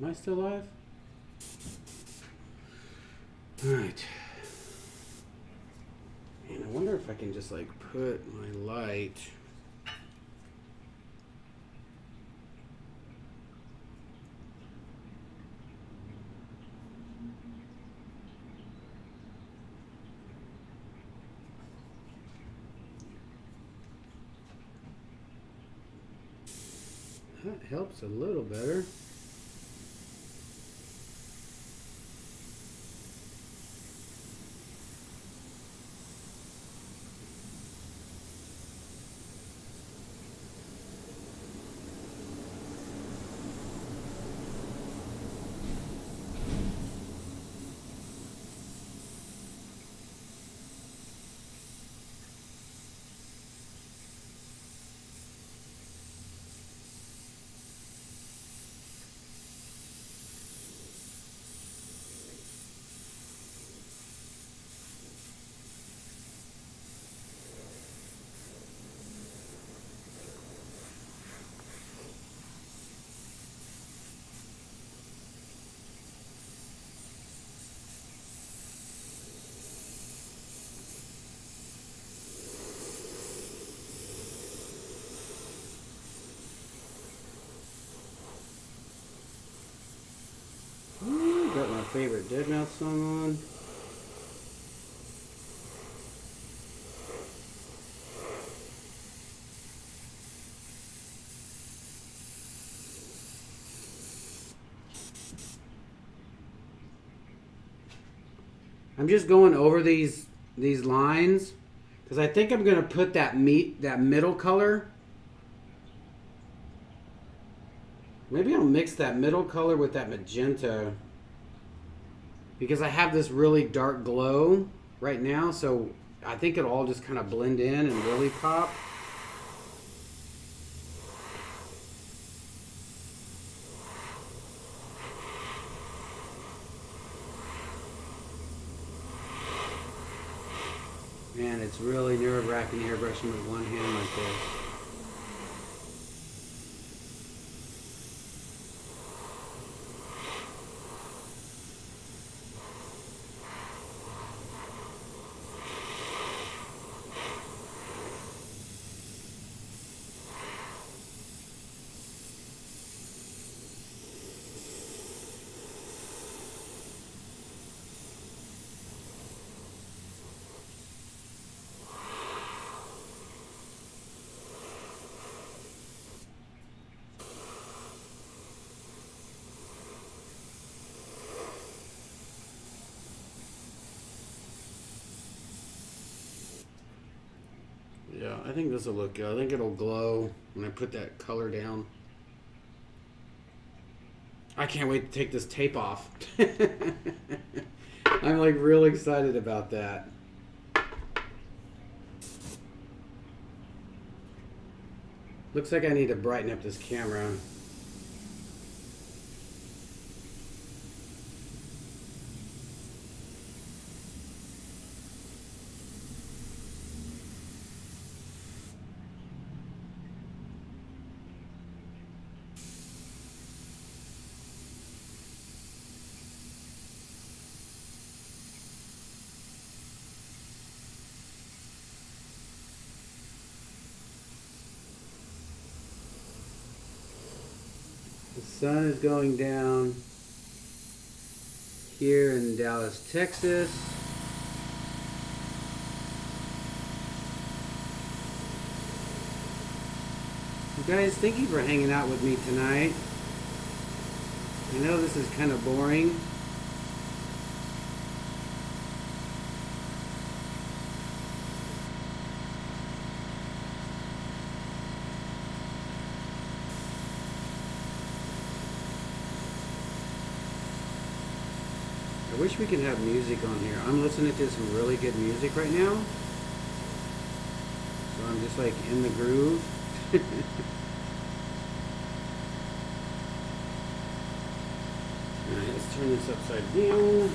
Am I still live? Alright. And I wonder if I can just like put my light. That helps a little better. Got my favorite Deadmau5 song on. I'm just going over these lines because I think I'm gonna put that middle color. Maybe I'll mix that middle color with that magenta because I have this really dark glow right now, so I think it'll all just kind of blend in and really pop. Man, it's really nerve-wracking airbrushing with one hand like this. Yeah, I think this will look good. I think it'll glow when I put that color down. I can't wait to take this tape off. I'm like real excited about that. Looks like I need to brighten up this camera. sun is going down here in Dallas, Texas. You guys, thank you for hanging out with me tonight. I know this is kind of boring. I wish we could have music on here. I'm listening to some really good music right now. So I'm just like in the groove. Alright, let's turn this upside down.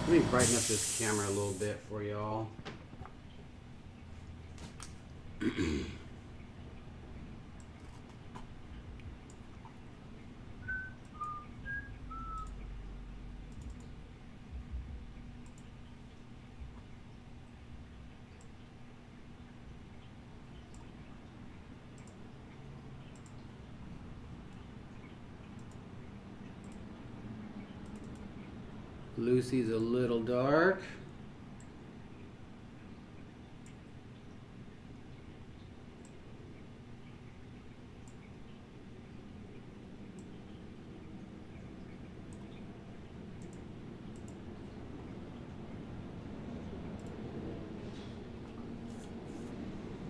Let me brighten up this camera a little bit for y'all. Lucy's a little dark.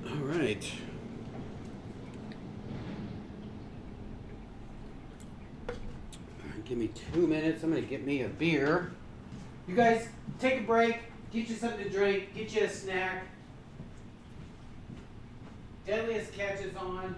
All right. Give me 2 minutes. I'm going to get me a beer. You guys, take a break. Get you something to drink. Get you a snack. Deadliest Catch is on.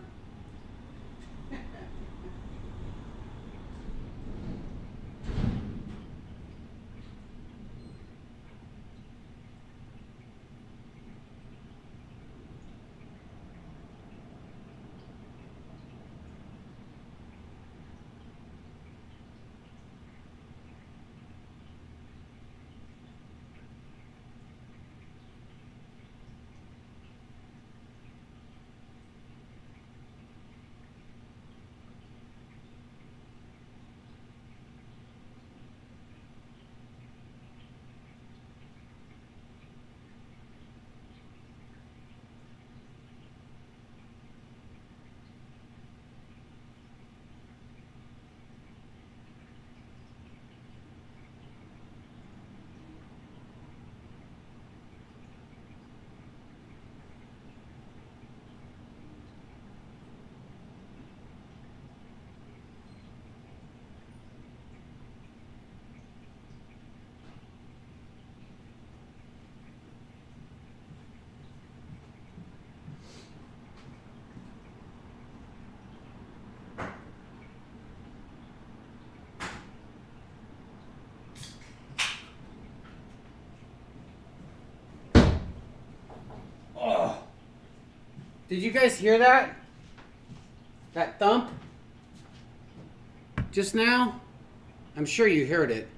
Did you guys hear that? That thump? Just now? I'm sure you heard it.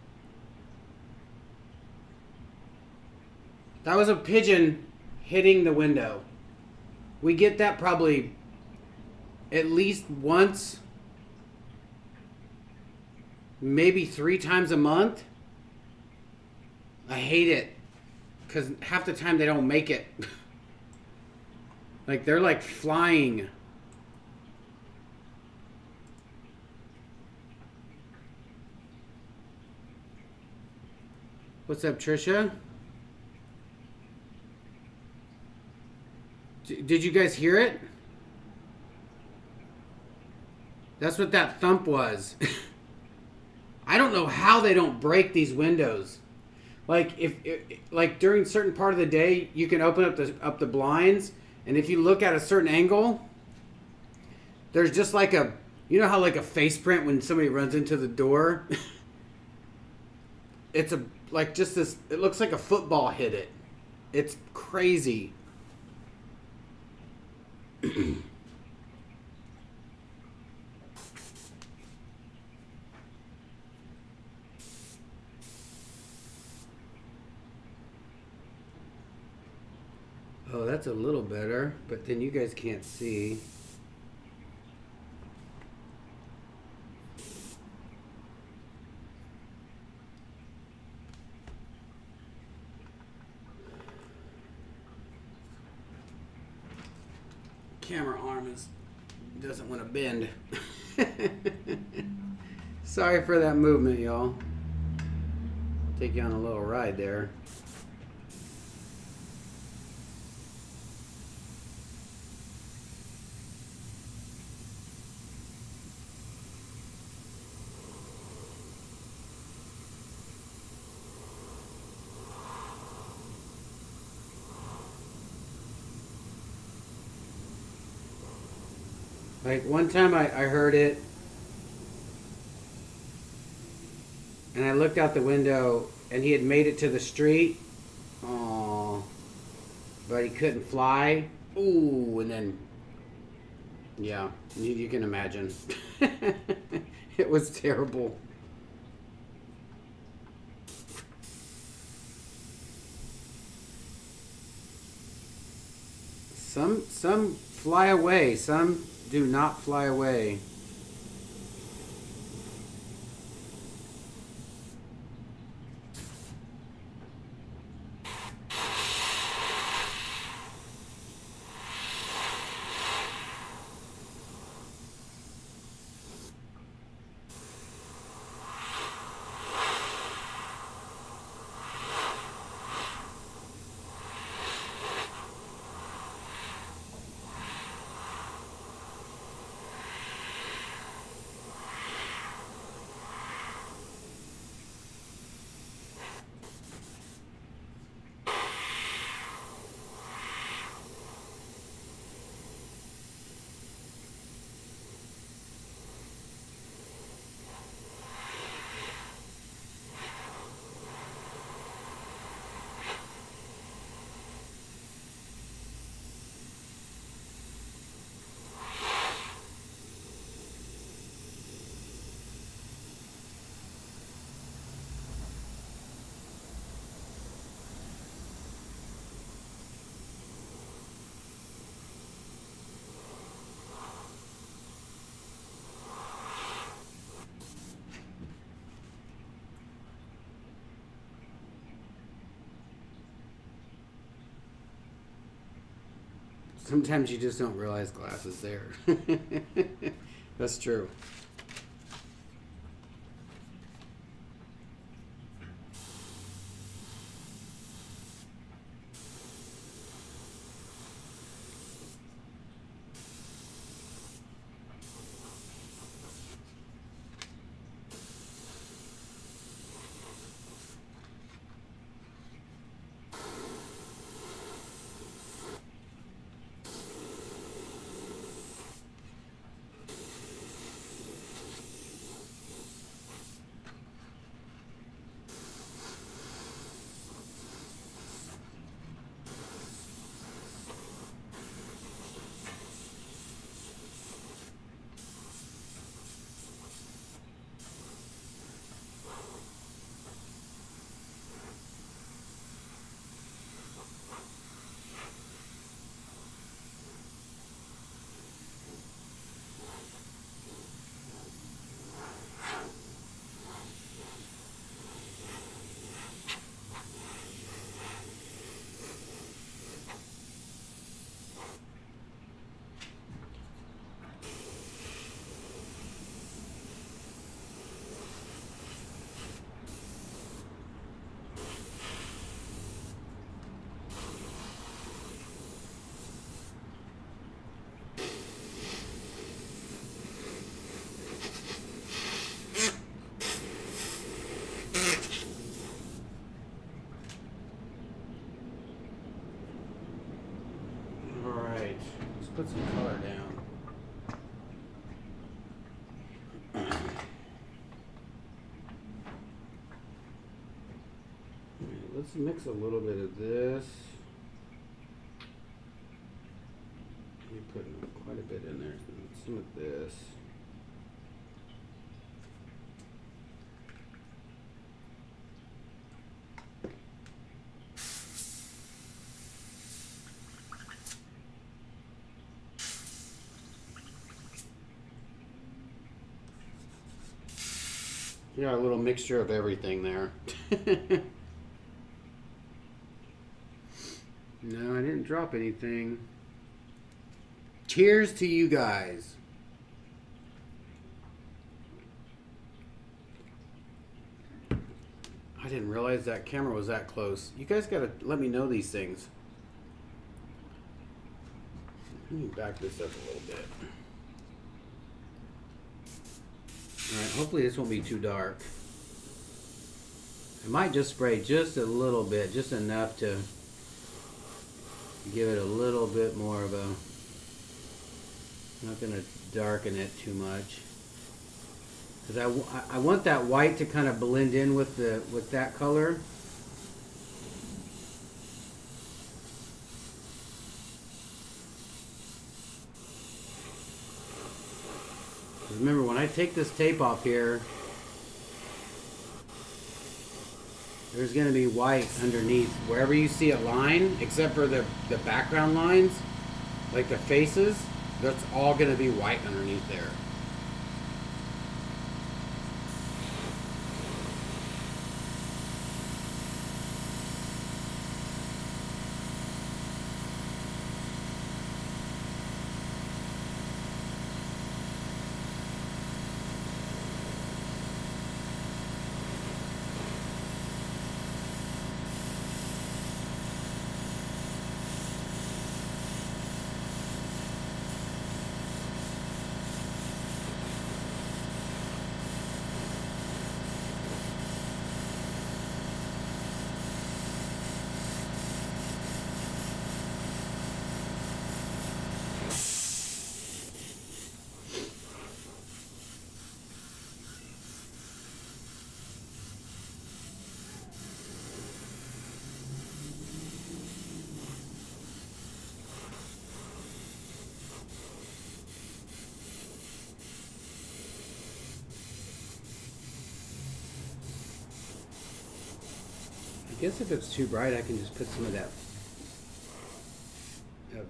That was a pigeon hitting the window. We get that probably at least once, maybe 3 times a month. I hate it because half the time they don't make it. Like, they're like flying. What's up, Trisha? Did you guys hear it? That's what that thump was. I don't know how they don't break these windows. Like, if like during certain part of the day, you can open up the blinds. And if you look at a certain angle, there's just like a, you know how like a face print when somebody runs into the door? It's a, like just this, it looks like a football hit it. It's crazy. Oh, that's a little better, but then you guys can't see. Camera arm doesn't want to bend. Sorry for that movement, y'all. Take you on a little ride there. Like one time I heard it and I looked out the window and he had made it to the street. Oh, but he couldn't fly. Ooh, and then, yeah, you can imagine. It was terrible. Some fly away, some do not fly away. Sometimes you just don't realize glass is there. That's true. Put some color down. Let's mix a little bit of this. You're putting quite a bit in there. Some of this. You got a little mixture of everything there. No, I didn't drop anything. Cheers to you guys. I didn't realize that camera was that close. You guys gotta let me know these things. Let me back this up a little bit. Alright, hopefully this won't be too dark. I might just spray just a little bit, just enough to give it a little bit more of a... I'm not going to darken it too much. Because I want that white to kind of blend in with that color. Remember, when I take this tape off here, there's going to be white underneath. Wherever you see a line, except for the background lines, like the faces, that's all going to be white underneath there. I guess if it's too bright, I can just put some of that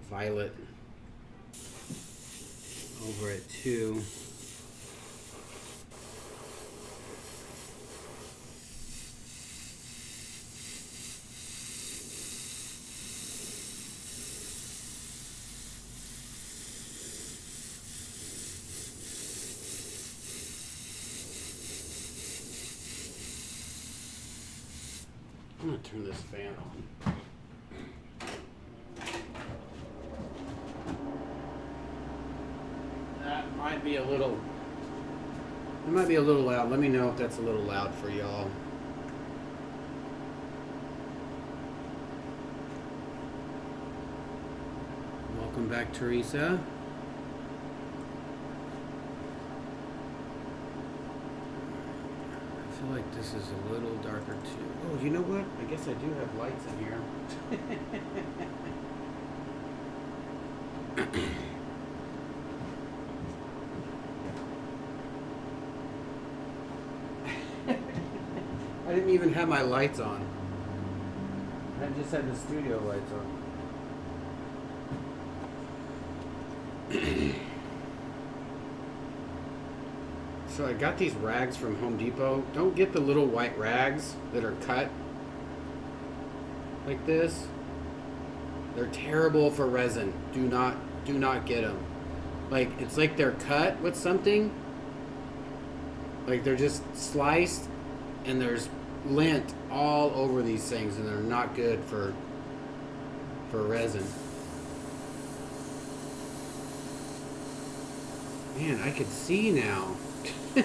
violet over it too. I'm going to turn this fan on. That might be a little, it might be a little loud. Let me know if that's a little loud for y'all. Welcome back, Teresa. I feel like this is a little darker too. Oh, you know what? I guess I do have lights in here. I didn't even have my lights on. I just had the studio lights on. So I got these rags from Home Depot. Don't get the little white rags that are cut like this. They're terrible for resin. Do not get them. Like, it's like they're cut with something. Like they're just sliced and there's lint all over these things and they're not good for resin. Man, I could see now. I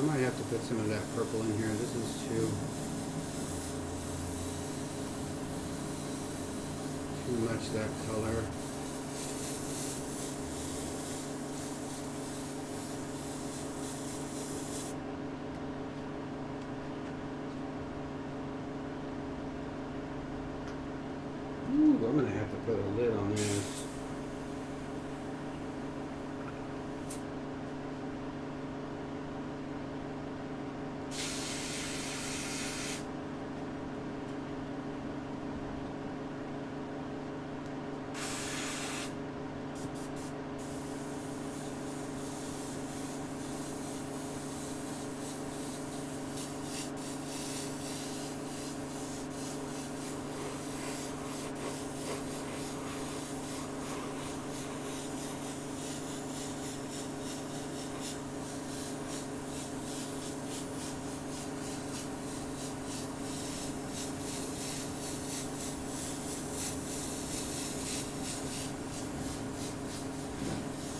might have to put some of that purple in here. This is too much that color. Ooh, I'm gonna have to put a lid on this.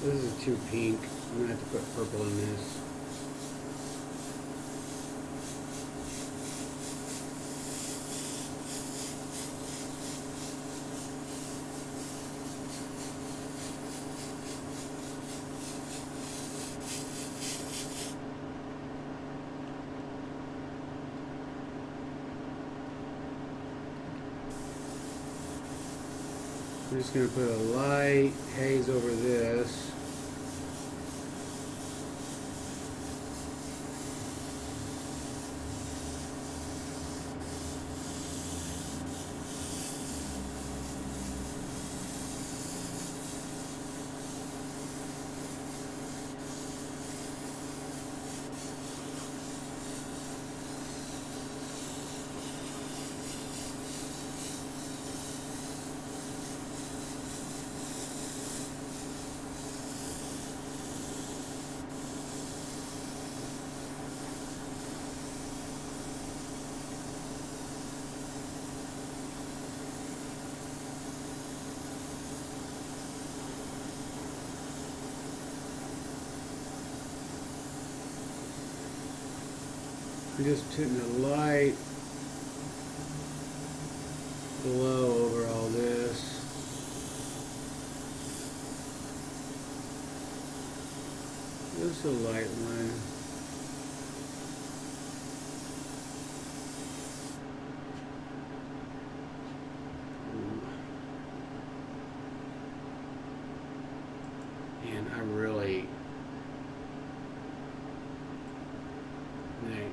This is too pink. I'm gonna have to put purple in this. I'm just gonna put a light haze over this. I'm just putting a light glow over all this. Just a light one. And I really...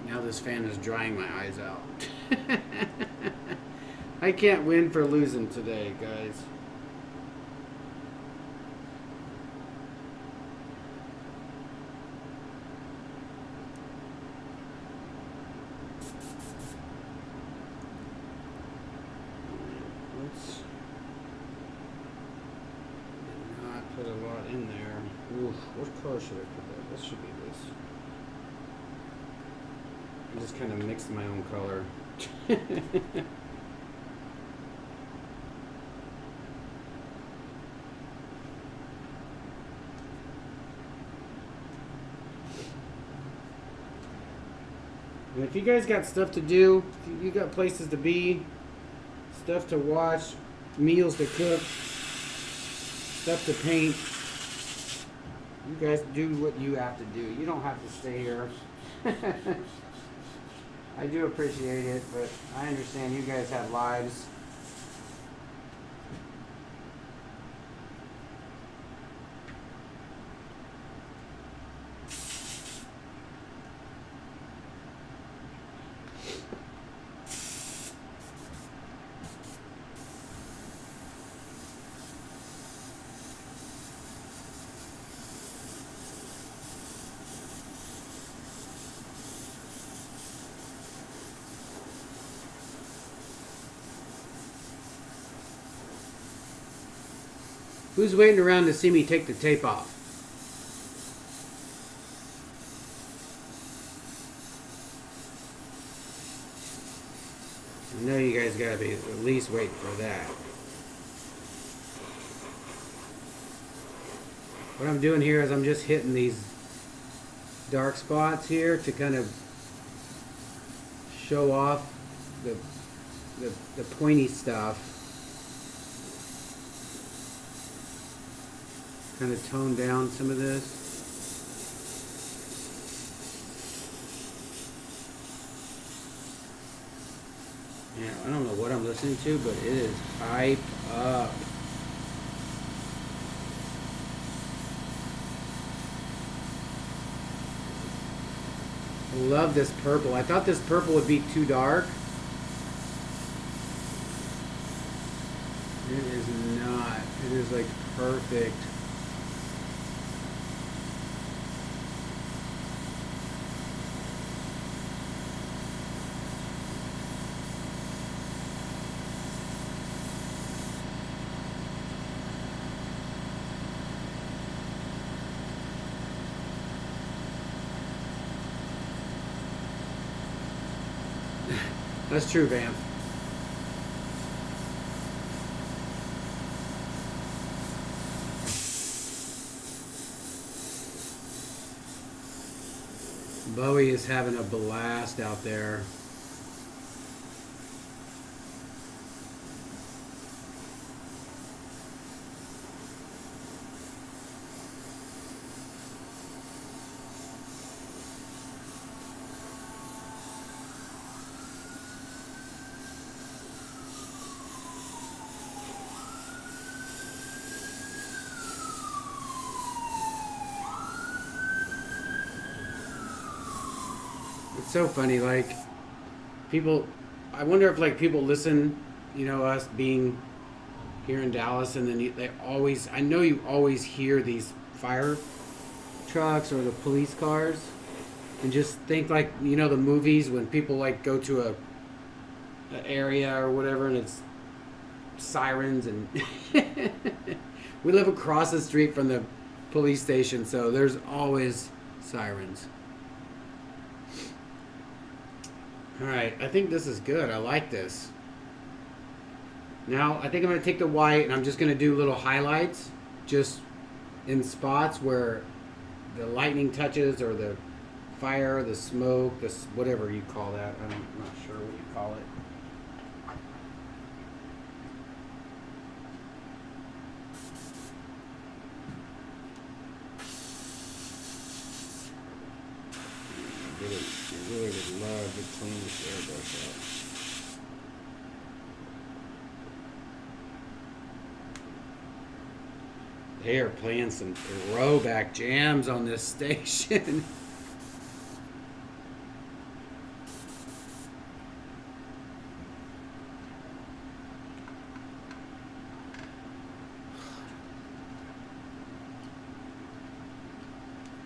Now this fan is drying my eyes out. I can't win for losing today, guys. Let's not put a lot in there. Oof, what color should I put that? This should be this. I just kind of mixed my own color. And if you guys got stuff to do, if you got places to be, stuff to watch, meals to cook, stuff to paint, you guys do what you have to do. You don't have to stay here. I do appreciate it, but I understand you guys have lives. Who's waiting around to see me take the tape off? I know you guys gotta be at least waiting for that. What I'm doing here is I'm just hitting these dark spots here to kind of show off the pointy stuff. Kind of tone down some of this. Man, I don't know what I'm listening to, but it is hype up. I love this purple. I thought this purple would be too dark. It is not. It is like perfect. That's true, Vamp. Bowie is having a blast out there. It's so funny, like people. I wonder if like people listen, you know, us being here in Dallas, and then they always. I know you always hear these fire trucks or the police cars, and just think like you know the movies when people like go to a area or whatever, and it's sirens and we live across the street from the police station, so there's always sirens. All right, I think this is good. I like this. Now, I think I'm going to take the white and I'm just going to do little highlights just in spots where the lightning touches or the fire, the smoke, this whatever you call that. I'm not sure what you call it. I really would love to clean this airbrush out. They are playing some throwback jams on this station.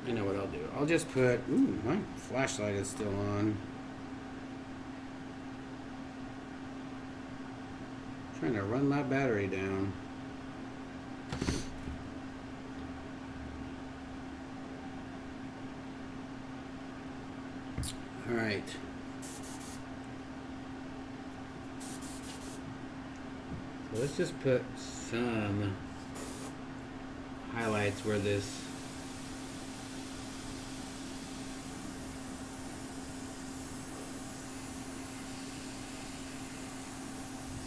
I know what I'll do. I'll just put... Ooh, my flashlight is still on. I'm trying to run my battery down. All right. So let's just put some highlights where this...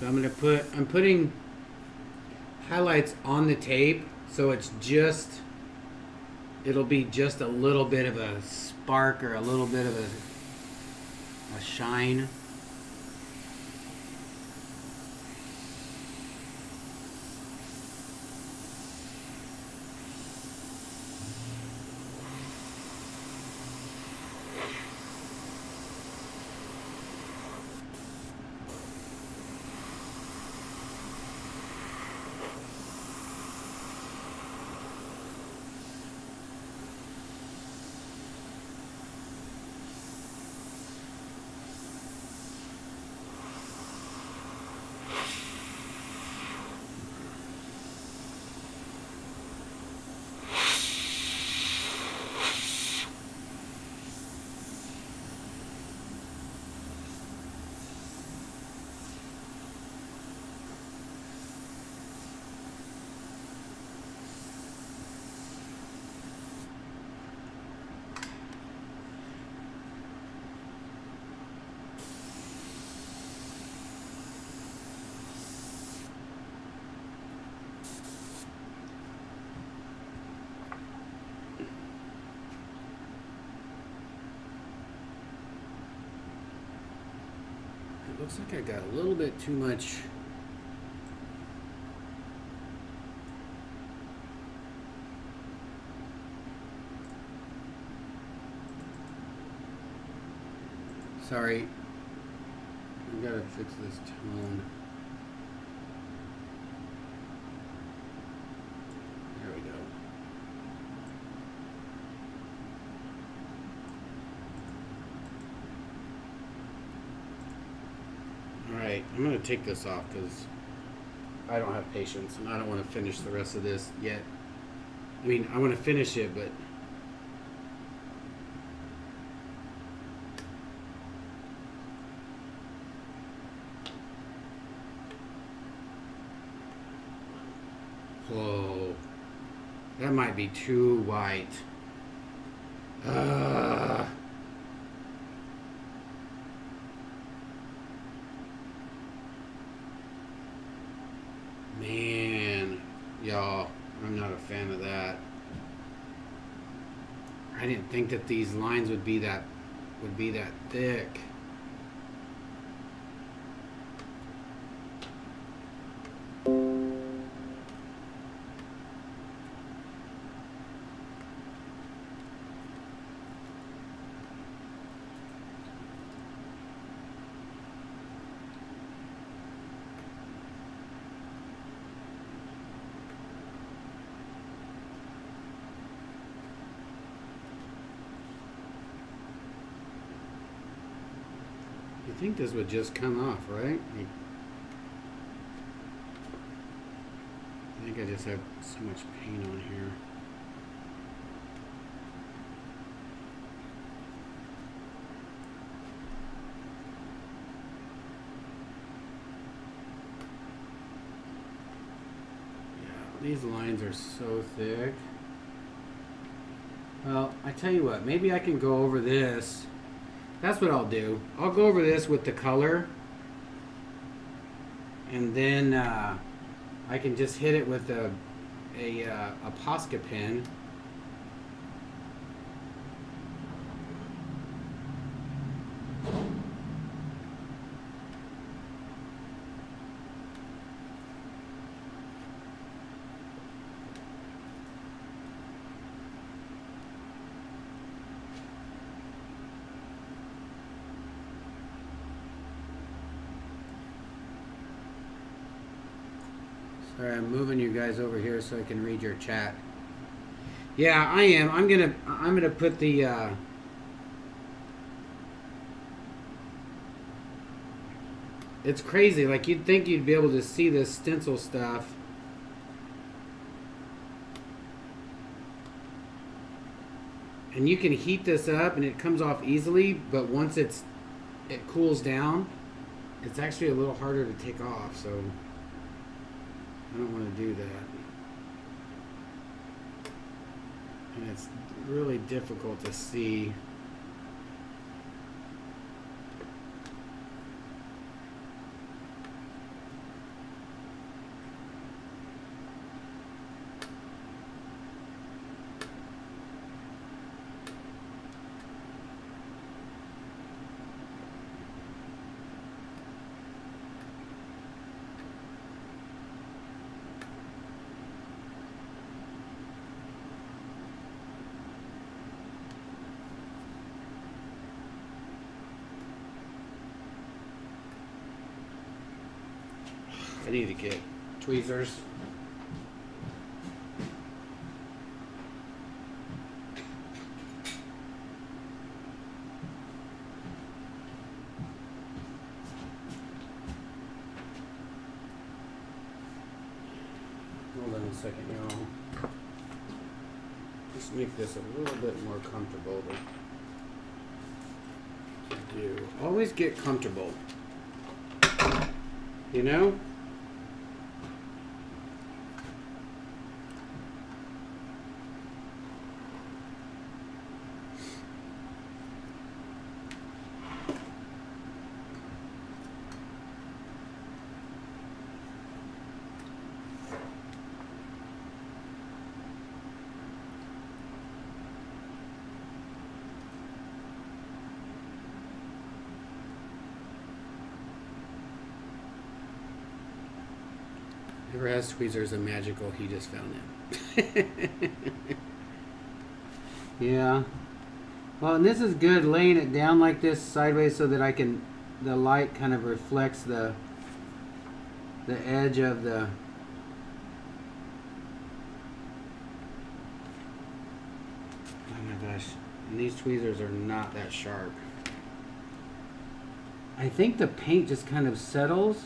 So I'm putting highlights on the tape, so it'll be just a little bit of a spark or a little bit of a shine. looks like I got a little bit too much. Sorry, we gotta fix this tone. There we go. Alright, I'm gonna take this off because I don't have patience and I don't want to finish the rest of this yet. I mean, I want to finish it, but whoa, that might be too white. Man, y'all, I'm not a fan of that. I didn't think that these lines would be that thick. I think this would just come off, right? I think I just have so much paint on here. Yeah, these lines are so thick. Well, I tell you what, maybe I can go over this. That's what I'll do. I'll go over this with the color, and then I can just hit it with a Posca pen. Sorry, I'm moving you guys over here so I can read your chat. Yeah, I am. I'm gonna put the it's crazy. Like, you'd think you'd be able to see this stencil stuff. And you can heat this up and it comes off easily, but once it cools down, it's actually a little harder to take off, so I don't want to do that. And it's really difficult to see. I need to get tweezers. Hold on a second, y'all. Just make this a little bit more comfortable to do. Always get comfortable. You know? Whoever has tweezers are magical, he just found it. Yeah. Well, and this is good laying it down like this sideways so that I can, the light kind of reflects the edge of the, oh my gosh, and these tweezers are not that sharp. I think the paint just kind of settles.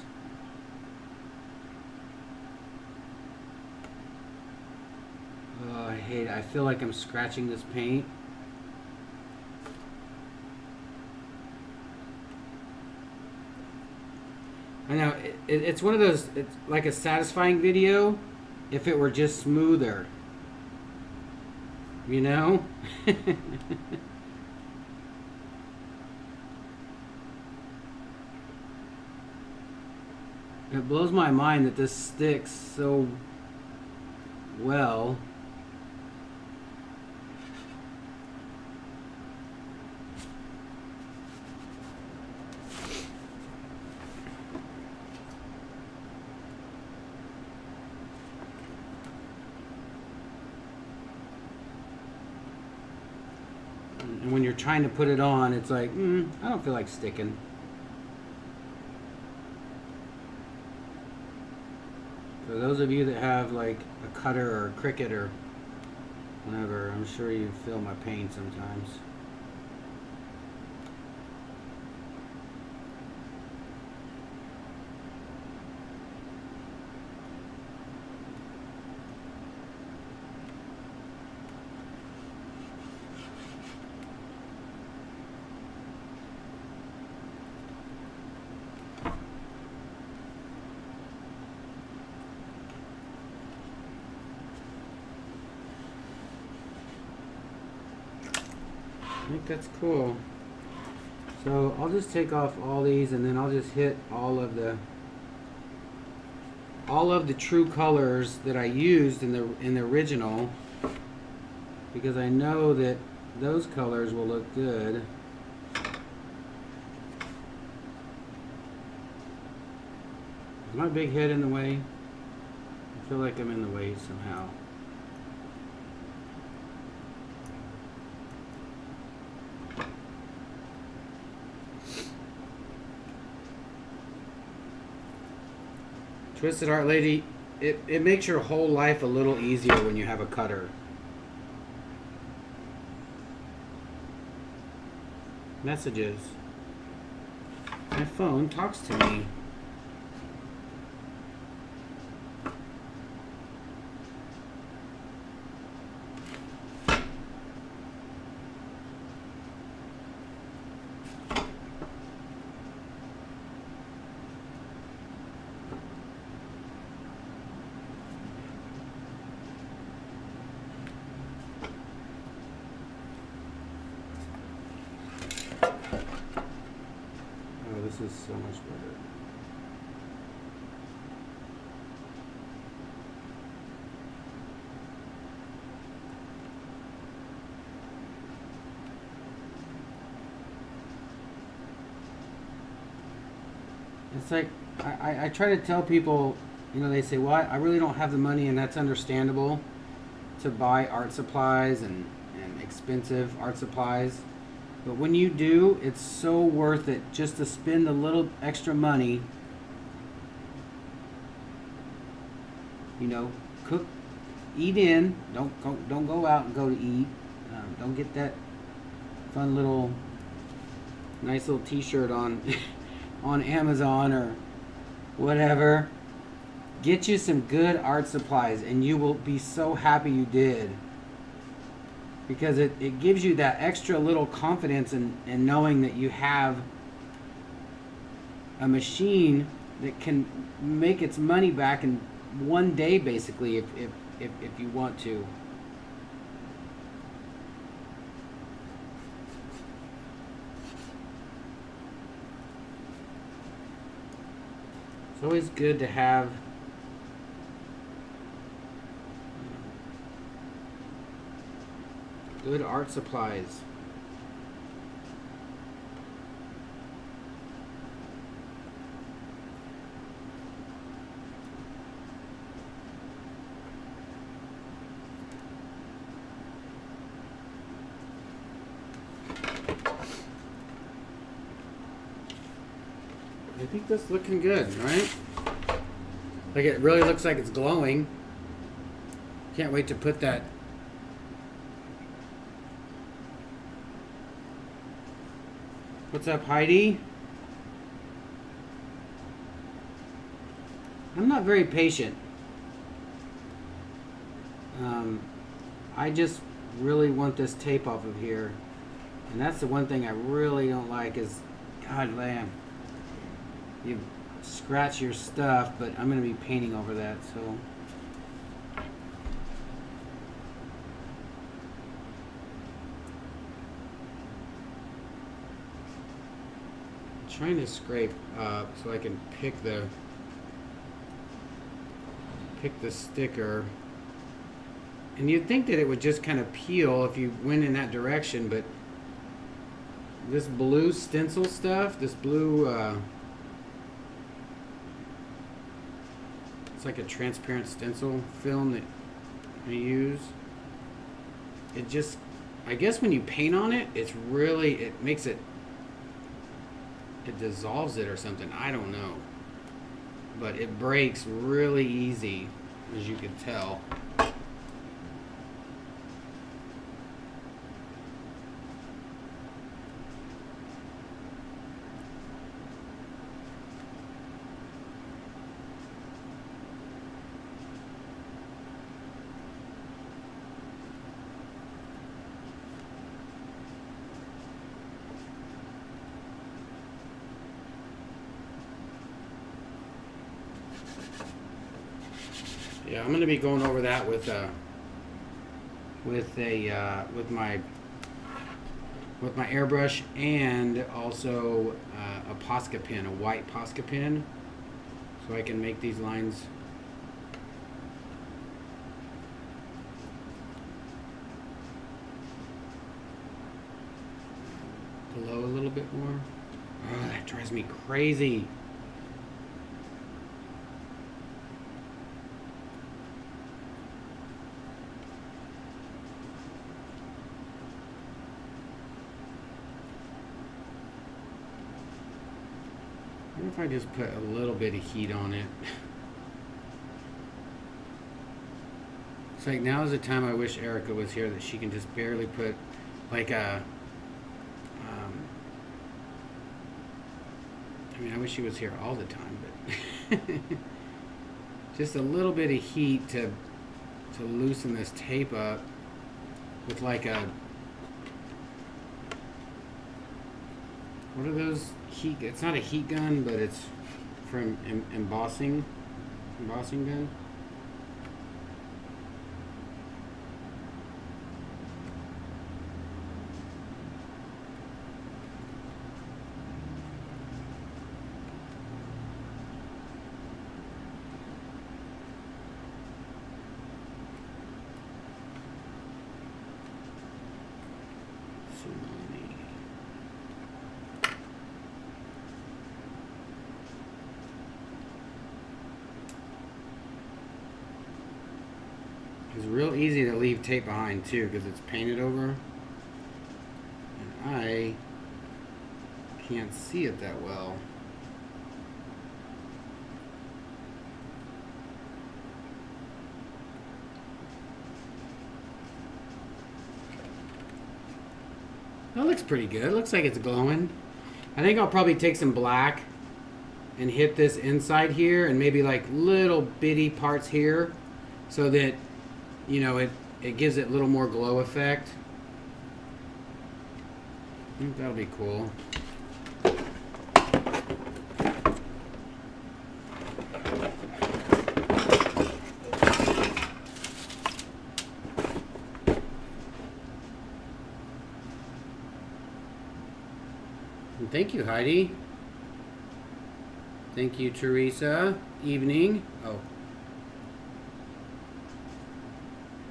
Oh, I hate it. I feel like I'm scratching this paint. I know, it's one of those, it's like a satisfying video if it were just smoother. You know? It blows my mind that this sticks so well. And when you're trying to put it on, it's like, I don't feel like sticking. For those of you that have like a cutter or a Cricut or whatever, I'm sure you feel my pain sometimes. I think that's cool. So I'll just take off all these and then I'll just hit all of the true colors that I used in the original, because I know that those colors will look good. Is my big head in the way? I feel like I'm in the way somehow. Twisted Art Lady, it makes your whole life a little easier when you have a cutter. Messages. My phone talks to me. This is so much better. It's like, I try to tell people, you know, they say, well, I really don't have the money, and that's understandable, to buy art supplies and expensive art supplies. But when you do, it's so worth it just to spend a little extra money. You know, cook, eat in. Don't go out and go to eat. Don't get that fun little, nice little T-shirt on on Amazon or whatever. Get you some good art supplies, and you will be so happy you did. Because it gives you that extra little confidence in knowing that you have a machine that can make its money back in one day, basically, if you want to. It's always good to have good art supplies. think that's looking good, right? Like it really looks like it's glowing. Can't wait to put that. What's up, Heidi? I'm not very patient. I just really want this tape off of here. And that's the one thing I really don't like is, God damn, you scratch your stuff, but I'm going to be painting over that, so. I'm trying to scrape up so I can pick the sticker. And you'd think that it would just kind of peel if you went in that direction, but this blue stencil stuff, this blue, it's like a transparent stencil film that I use. It just, I guess when you paint on it, it's really, it makes it, it dissolves it or something. I don't know. But it breaks really easy, as you can tell. Yeah, I'm going to be going over that with my airbrush and also a Posca pen, a white Posca pen, so I can make these lines. Below a little bit more. Oh, that drives me crazy. What if I just put a little bit of heat on it? It's like now is the time I wish Erica was here, that she can just barely put like a I mean, I wish she was here all the time, but just a little bit of heat to loosen this tape up with like a, what are those heat, it's not a heat gun, but it's from embossing gun. It's real easy to leave tape behind too because it's painted over, and I can't see it that well. That looks pretty good. It looks like it's glowing. I think I'll probably take some black and hit this inside here and maybe like little bitty parts here so that, you know, it gives it a little more glow effect. I think that'll be cool. And thank you, Heidi. Thank you, Teresa. Evening. Oh.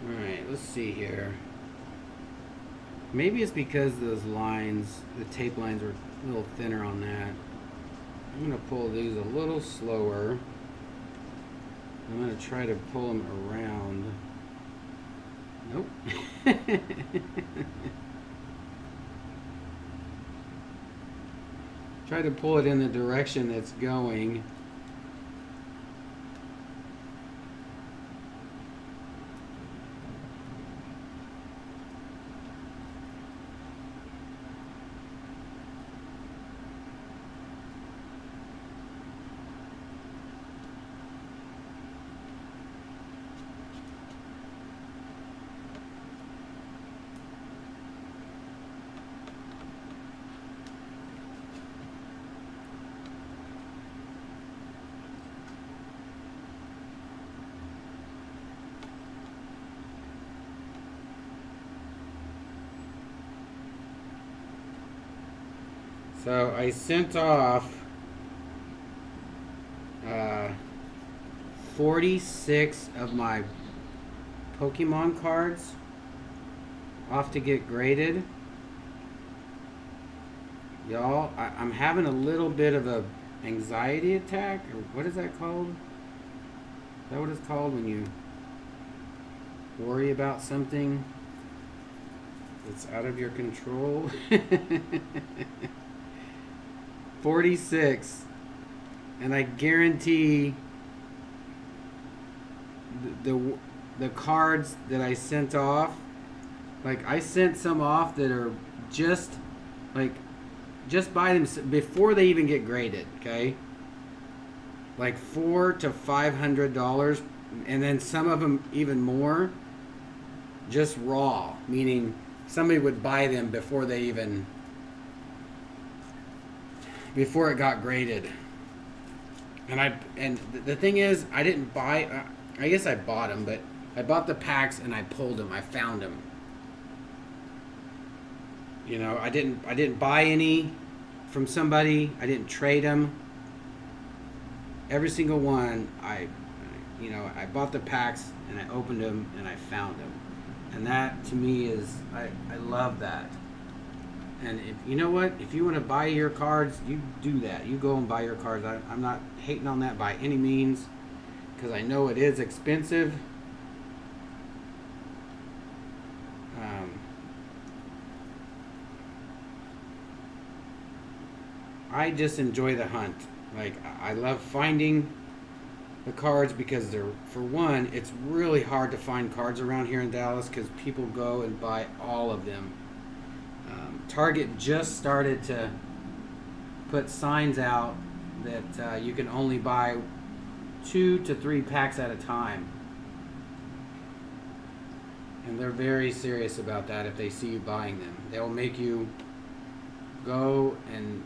Alright, let's see here. Maybe it's because those lines, the tape lines are a little thinner on that. I'm going to pull these a little slower. I'm going to try to pull them around. Nope. Try to pull it in the direction it's going. So I sent off 46 of my Pokemon cards off to get graded. Y'all, I'm having a little bit of a anxiety attack, or what is that called? Is that what it's called when you worry about something that's out of your control? 46, and I guarantee the cards that I sent off, like I sent some off that are just by them before they even get graded, okay? Like $400 to $500, and then some of them even more, just raw, meaning somebody would buy them before it got graded. And the thing is, I didn't buy. I guess I bought them, but I bought the packs and I pulled them. I found them. You know, I didn't buy any from somebody. I didn't trade them. Every single one, I bought the packs and I opened them and I found them. And that to me is, I love that. And if you know what, if you want to buy your cards, you do that. You go and buy your cards. I'm not hating on that by any means, because I know it is expensive. I just enjoy the hunt. Like, I love finding the cards because for one, it's really hard to find cards around here in Dallas because people go and buy all of them. Target just started to put signs out that you can only buy 2 to 3 packs at a time. And they're very serious about that if they see you buying them. They'll make you go and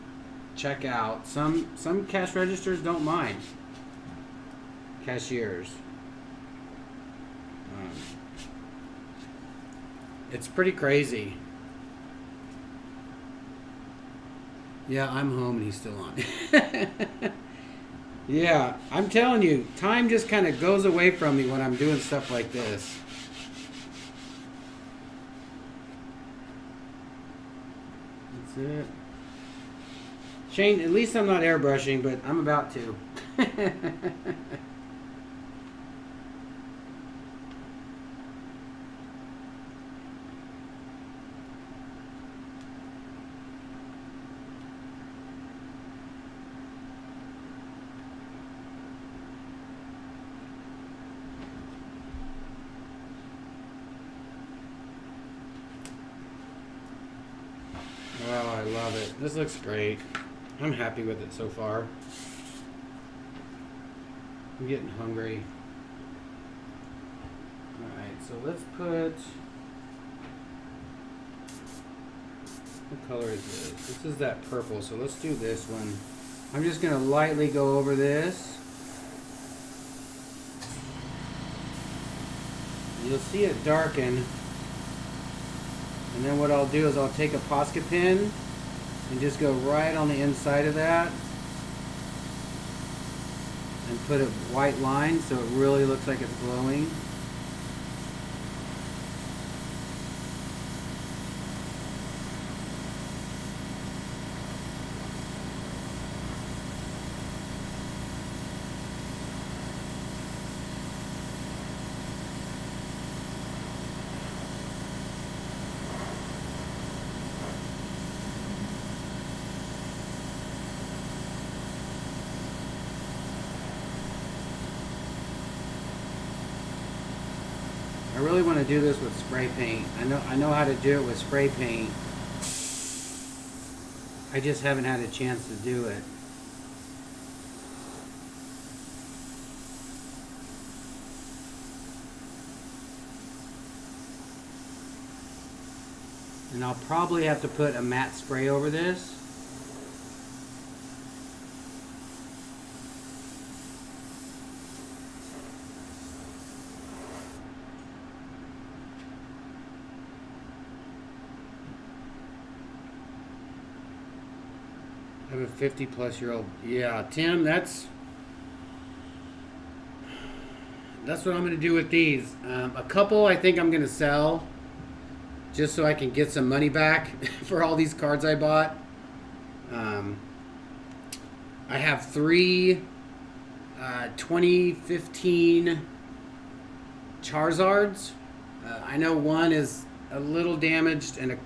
check out. Some cash registers don't mind. Cashiers. It's pretty crazy. Yeah, I'm home and he's still on. Yeah, I'm telling you, time just kind of goes away from me when I'm doing stuff like this. That's it. Shane, at least I'm not airbrushing, but I'm about to. Oh, I love it. This looks great. I'm happy with it so far. I'm getting hungry. Alright, so let's put... What color is this? This is that purple, so let's do this one. I'm just going to lightly go over this. You'll see it darken. And then what I'll do is I'll take a Posca pen and just go right on the inside of that and put a white line so it really looks like it's glowing. I really want to do this with spray paint. I know how to do it with spray paint. I just haven't had a chance to do it. And I'll probably have to put a matte spray over this. I have a 50-plus-year-old. Yeah, Tim, that's what I'm going to do with these. A couple I think I'm going to sell just so I can get some money back for all these cards I bought. I have 3 2015 Charizards. I know one is a little damaged and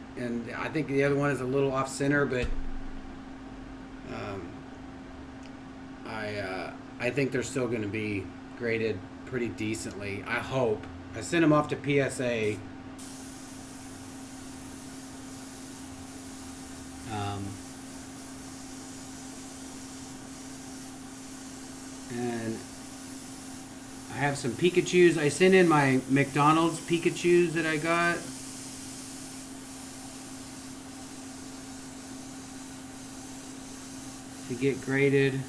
I think the other one is a little off center, but I think they're still going to be graded pretty decently. I hope. I sent them off to PSA. And I have some Pikachus. I sent in my McDonald's Pikachus that I got. To get graded.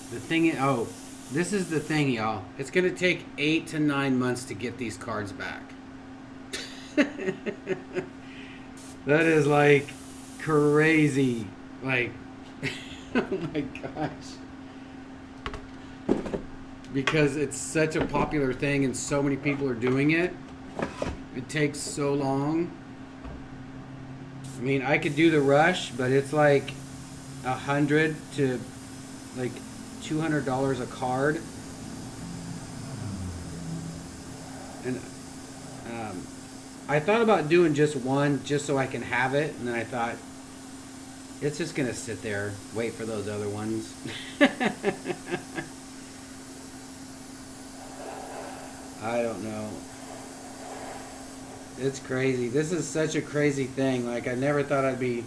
The thing is, oh, this is the thing, y'all. It's going to take 8 to 9 months to get these cards back. That is like crazy. Like, oh my gosh. Because it's such a popular thing and so many people are doing it. It takes so long. I mean, I could do the rush, but it's like $100 to like $200 a card. And I thought about doing just one just so I can have it, and then I thought it's just gonna sit there, wait for those other ones. I don't know. It's crazy. This is such a crazy thing. Like, I never thought I'd be,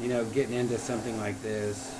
you know, getting into something like this.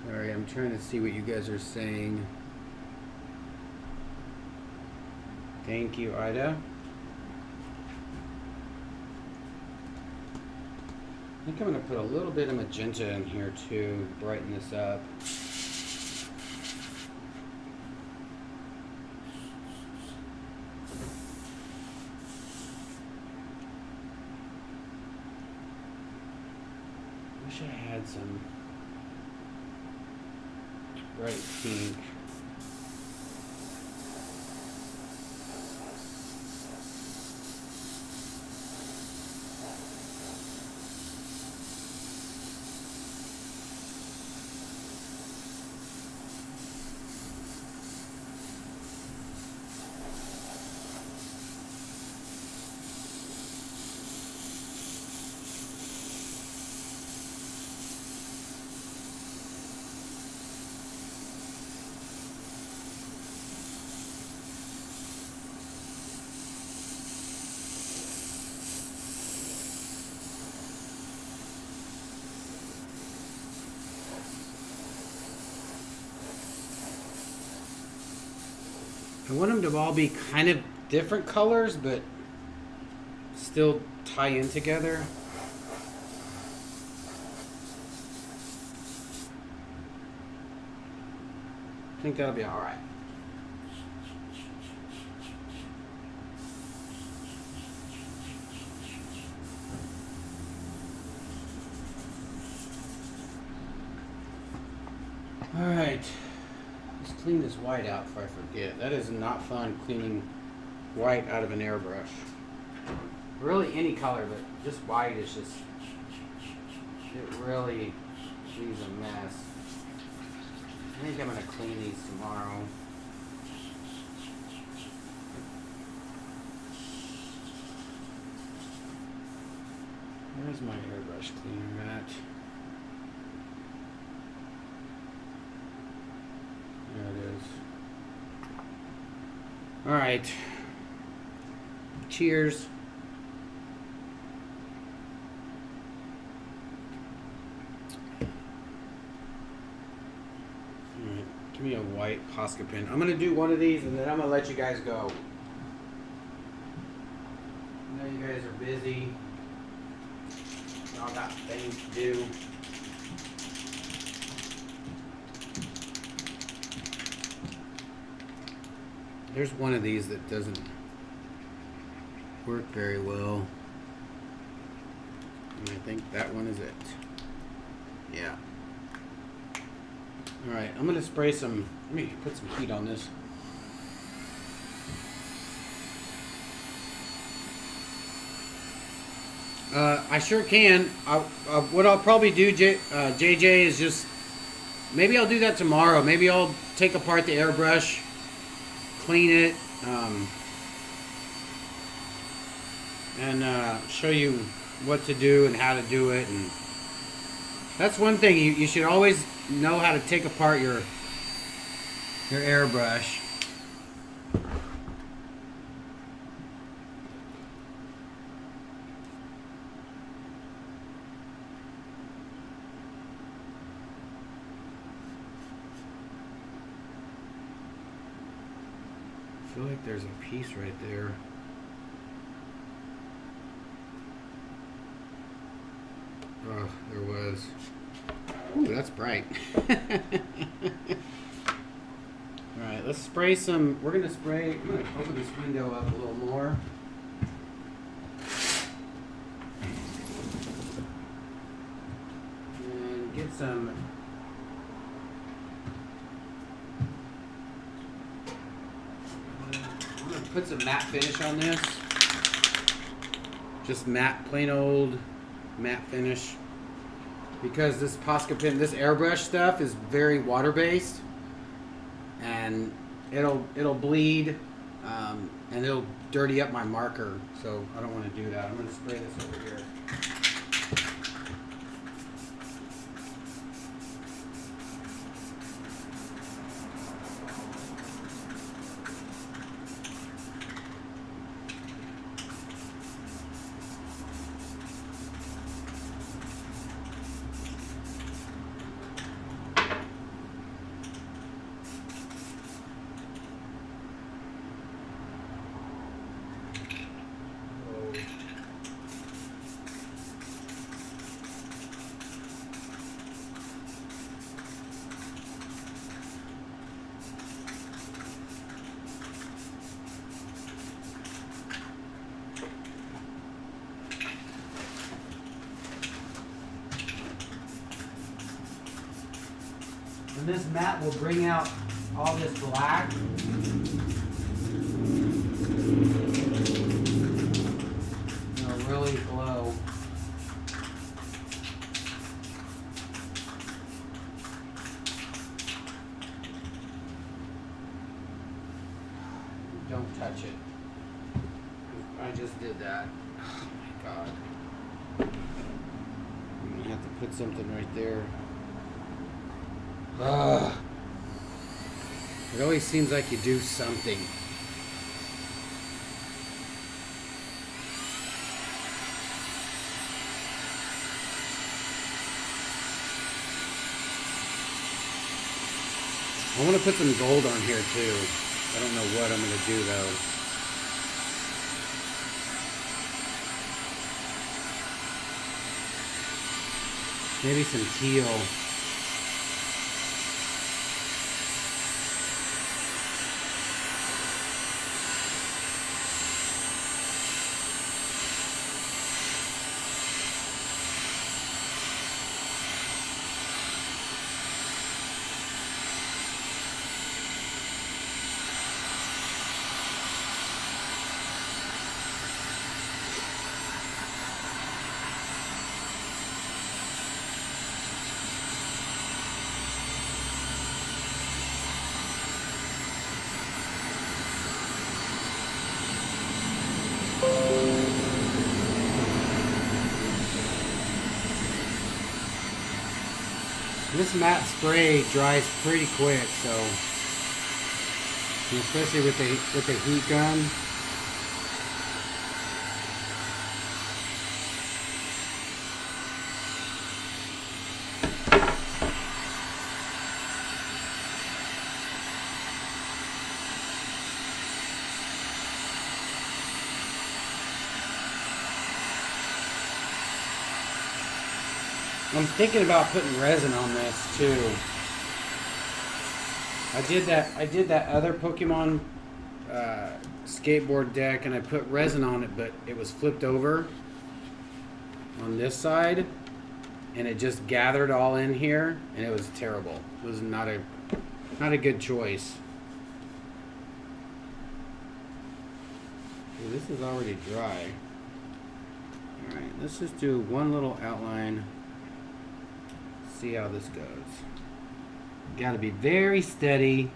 Sorry, I'm trying to see what you guys are saying. Thank you, Ida. I think I'm going to put a little bit of magenta in here too, brighten this up. Wish I had some bright pink. I want them to all be kind of different colors, but still tie in together. I think that'll be all right. All right, let's clean this white out before I forget. That is not fun, cleaning white out of an airbrush. Really any color, but just white is just, it really leaves a mess. I think I'm gonna clean these tomorrow. Where's my airbrush cleaner at? There it is. All right. Cheers. All right. Give me a white Posca pen. I'm gonna do one of these and then I'm gonna let you guys go. I know you guys are busy. Y'all got things to do. There's one of these that doesn't work very well. And I think that one is it. Yeah. Alright, I'm gonna spray some, let me put some heat on this. I sure can. What I'll probably do, JJ, is just, maybe I'll do that tomorrow. Maybe I'll take apart the airbrush, clean it, and show you what to do and how to do it. And that's one thing, you should always know how to take apart your airbrush. I feel like there's a piece right there. Oh, there was. Ooh, that's bright. Alright, let's spray some. We're going to spray. I'm going to open this window up a little more. And get some. I'm going to put some matte finish on this. Just matte, plain old matte finish. Because this Posca pen, this airbrush stuff is very water based, and it'll bleed, and it'll dirty up my marker. So I don't want to do that. I'm going to spray this over here. And this matte will bring out all this black. It'll really glow. Don't touch it. I just did that. Oh my God. I'm gonna have to put something right there. It always seems like you do something. I want to put some gold on here too. I don't know what I'm going to do though. Maybe some teal. This matte spray dries pretty quick, so especially with the heat gun. I'm thinking about putting resin on this too. I did that other Pokemon skateboard deck, and I put resin on it, but it was flipped over on this side, and it just gathered all in here, and it was terrible. It was not a good choice. Ooh, this is already dry. All right, let's just do one little outline. See how this goes. Got to be very steady.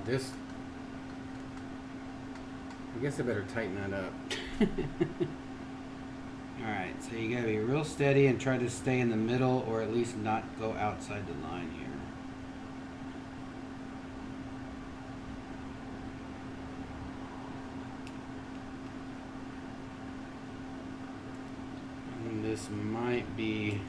This, I guess I better tighten that up. Alright, so you gotta be real steady and try to stay in the middle, or at least not go outside the line here. And this might be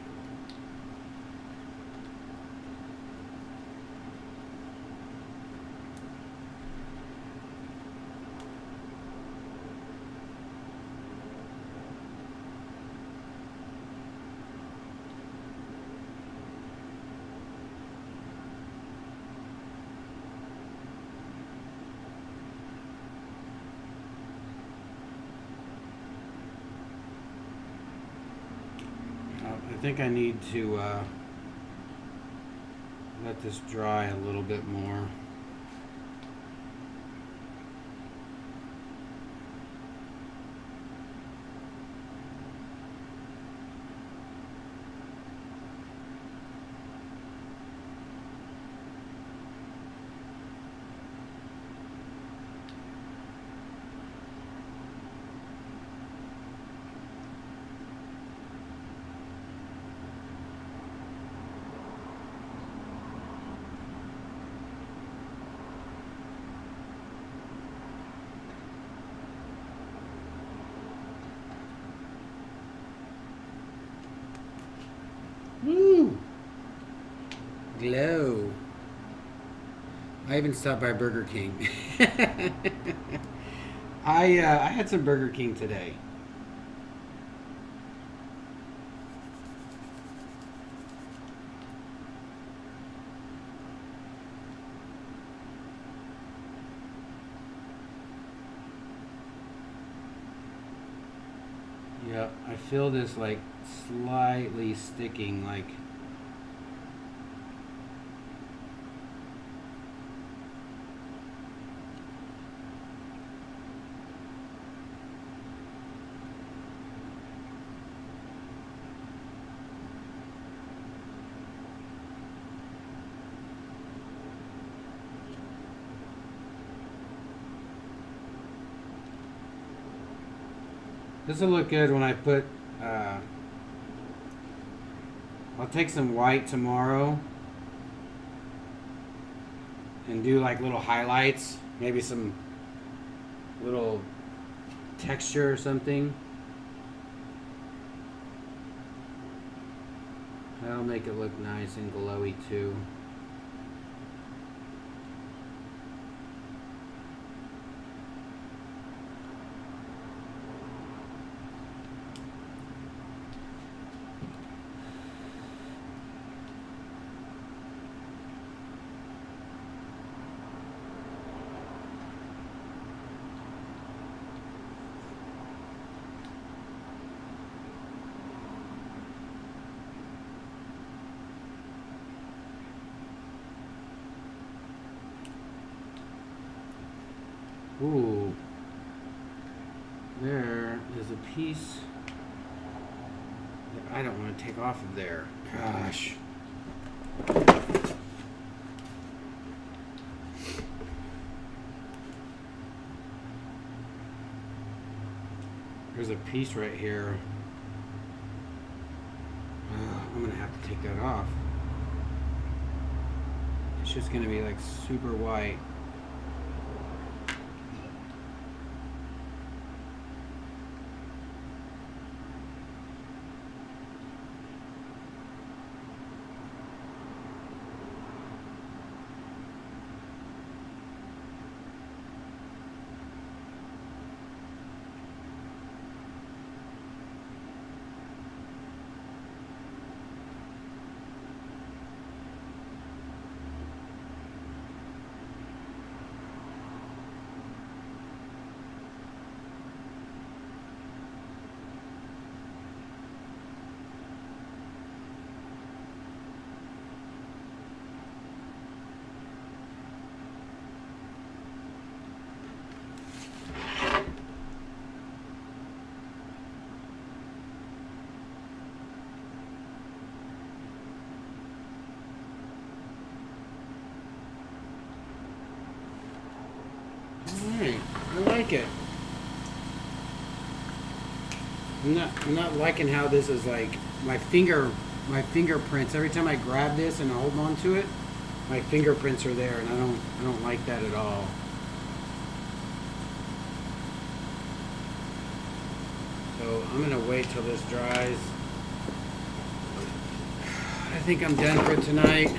I think I need to let this dry a little bit more. Woo! Glow. I even stopped by Burger King. I had some Burger King today. Yep, I feel this like slightly sticking, like this will look good when I put I'll take some white tomorrow and do like little highlights, maybe some little texture or something. That'll make it look nice and glowy too. Ooh, there is a piece that I don't want to take off of there. Gosh. There's a piece right here. I'm gonna have to take that off. It's just gonna be like super white. Alright, I like it. I'm not liking how this is like my fingerprints. Every time I grab this and I hold on to it, my fingerprints are there, and I don't like that at all. So I'm gonna wait till this dries. I think I'm done for tonight.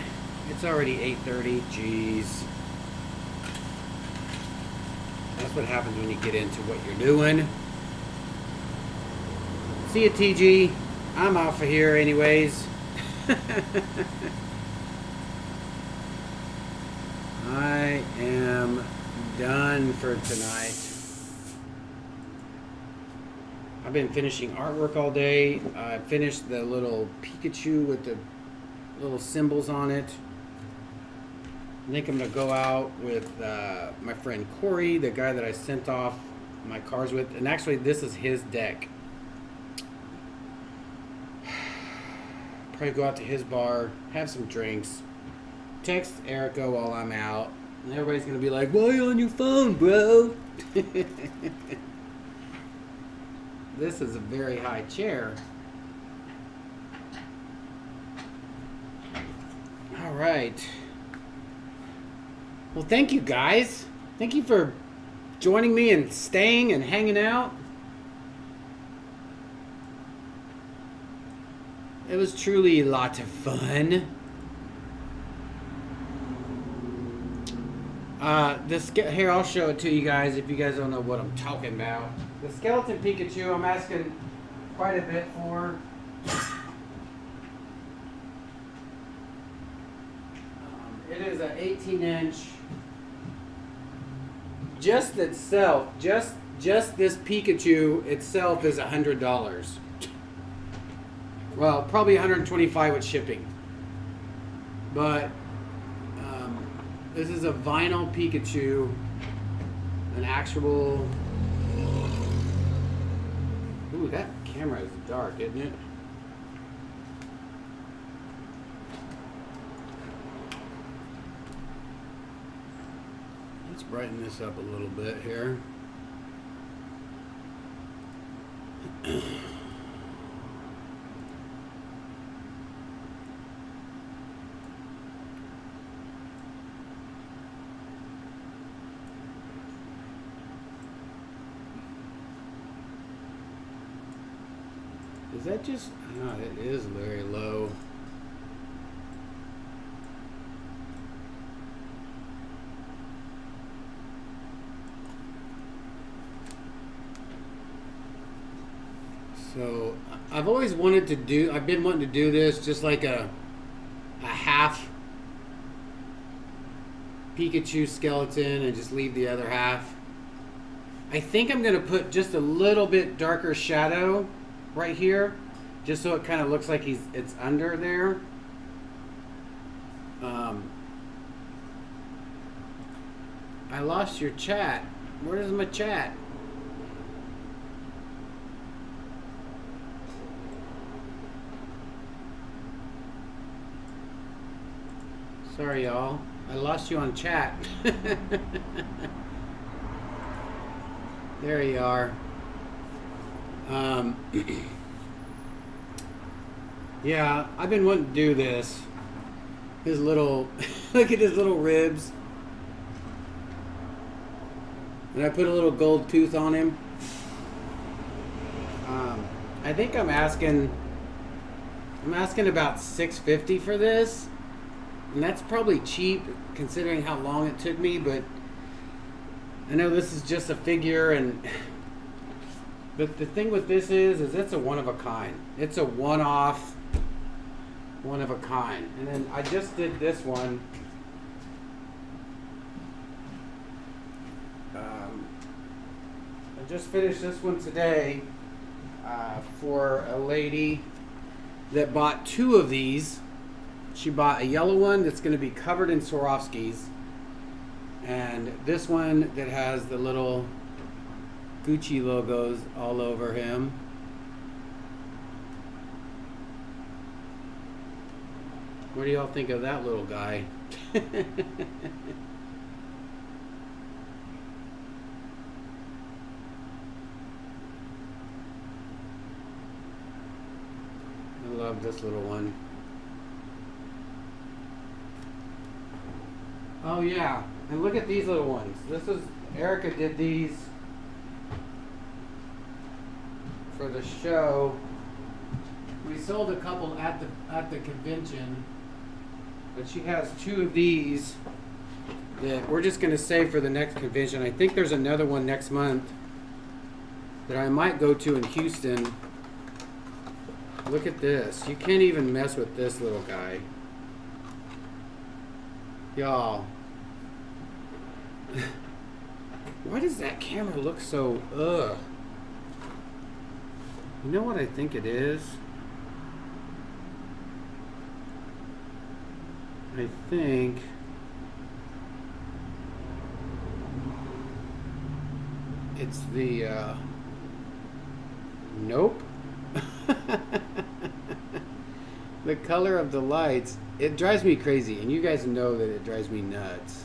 It's already 8:30. Jeez. That's what happens when you get into what you're doing. See ya, TG. I'm off of here anyways. I am done for tonight. I've been finishing artwork all day. I finished the little Pikachu with the little symbols on it. I think I'm going to go out with my friend Corey, the guy that I sent off my cars with. And actually, this is his deck. Probably go out to his bar, have some drinks, text Erica while I'm out. And everybody's going to be like, why are you on your phone, bro? This is a very high chair. All right. Well, thank you guys. Thank you for joining me and staying and hanging out. It was truly a lot of fun. Here, I'll show it to you guys if you guys don't know what I'm talking about. The skeleton Pikachu, I'm asking quite a bit for. It is an 18-inch. Just itself, just this Pikachu itself is $100. Well, probably $125 with shipping. But this is a vinyl Pikachu, an actual. Ooh, that camera is dark, isn't it? Let's brighten this up a little bit here. Is that just, oh, it is very low. So I've always wanted to do, I've been wanting to do this just like a half Pikachu skeleton and just leave the other half. I think I'm going to put just a little bit darker shadow right here, just so it kind of looks like it's under there. I lost your chat. Where's my chat? Sorry, y'all. I lost you on chat. There you are. Yeah, I've been wanting to do this. His little, look at his little ribs. And I put a little gold tooth on him. I think I'm asking about $650 for this. And that's probably cheap considering how long it took me, but I know this is just a figure, and but the thing with this is it's a one of a kind. It's a one-off, one of a kind. And then I just did this one. I just finished this one today for a lady that bought 2 of these. She bought a yellow one that's going to be covered in Swarovskis, and this one that has the little Gucci logos all over him. What do y'all think of that little guy? I love this little one. Oh yeah, and look at these little ones. This is, Erica did these for the show. We sold a couple at the convention, but she has 2 of these that we're just going to save for the next convention. I think there's another one next month that I might go to in Houston. Look at this. You can't even mess with this little guy. Y'all, why does that camera look so, ugh? You know what I think it is? I think it's the, nope. The color of the lights, it drives me crazy, and you guys know that it drives me nuts.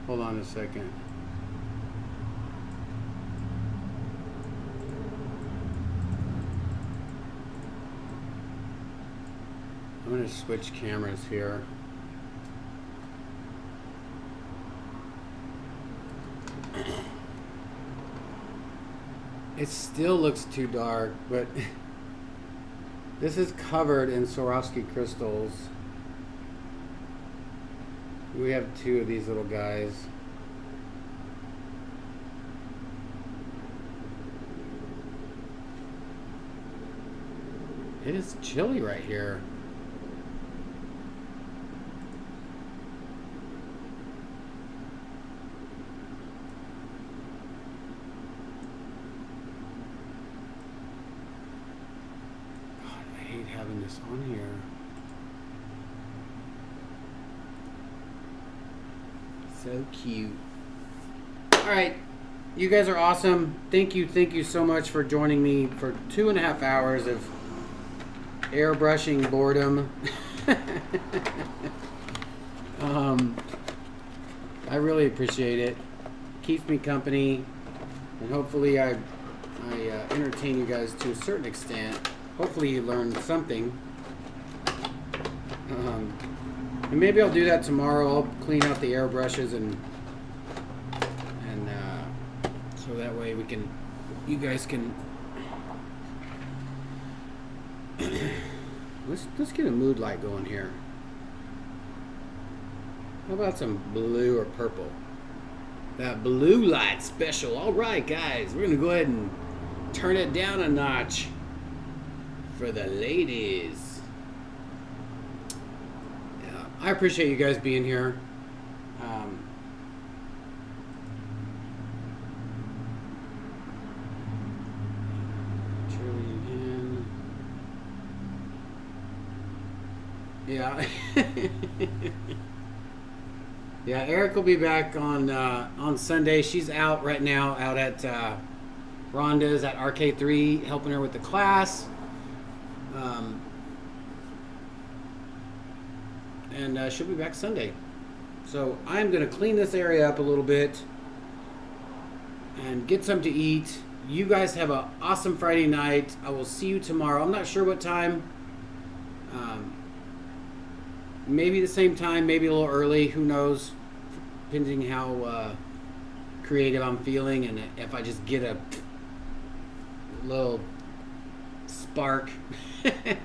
Hold on a second. I'm going to switch cameras here. It still looks too dark, but this is covered in Swarovski crystals. We have 2 of these little guys. It is chilly right here. Having this on here. So cute. Alright, you guys are awesome. Thank you so much for joining me for 2.5 hours of airbrushing boredom. I really appreciate it. Keeps me company, and hopefully I entertain you guys to a certain extent. Hopefully you learned something. And maybe I'll do that tomorrow. I'll clean out the airbrushes and so that way you guys can. Let's get a mood light going here. How about some blue or purple? That blue light special. All right, guys, we're gonna go ahead and turn it down a notch for the ladies. Yeah, I appreciate you guys being here. Yeah. Yeah, Eric will be back on Sunday. She's out right now, out at Rhonda's at RK3, helping her with the class. And she'll be back Sunday. So I'm going to clean this area up a little bit and get some to eat. You guys have an awesome Friday night. I will see you tomorrow. I'm not sure what time. Maybe the same time, maybe a little early. Who knows? Depending how creative I'm feeling, and if I just get a little spark. I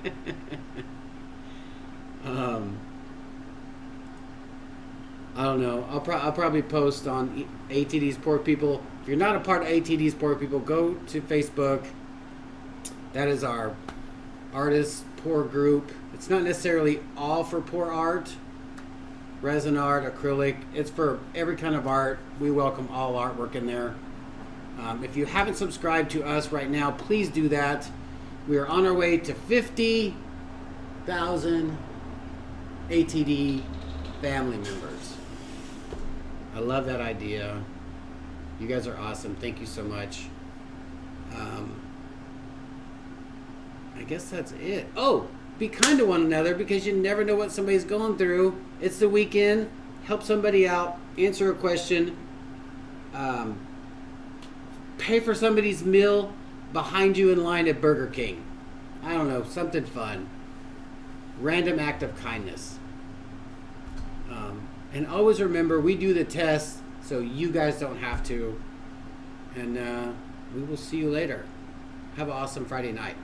don't know. I'll probably post on ATD's Poor People. If you're not a part of ATD's Poor People, go to Facebook. That is our artist poor group. It's not necessarily all for poor art, resin art, acrylic. It's for every kind of art. We welcome all artwork in there. If you haven't subscribed to us right now, please do that. We are on our way to 50,000 ATD family members. I love that idea. You guys are awesome. Thank you so much. I guess that's it. Oh, be kind to one another, because you never know what somebody's going through. It's the weekend. Help somebody out. Answer a question. Pay for somebody's meal behind you in line at Burger King. I don't know. Something fun. Random act of kindness. And always remember, we do the test so you guys don't have to. And we will see you later. Have an awesome Friday night.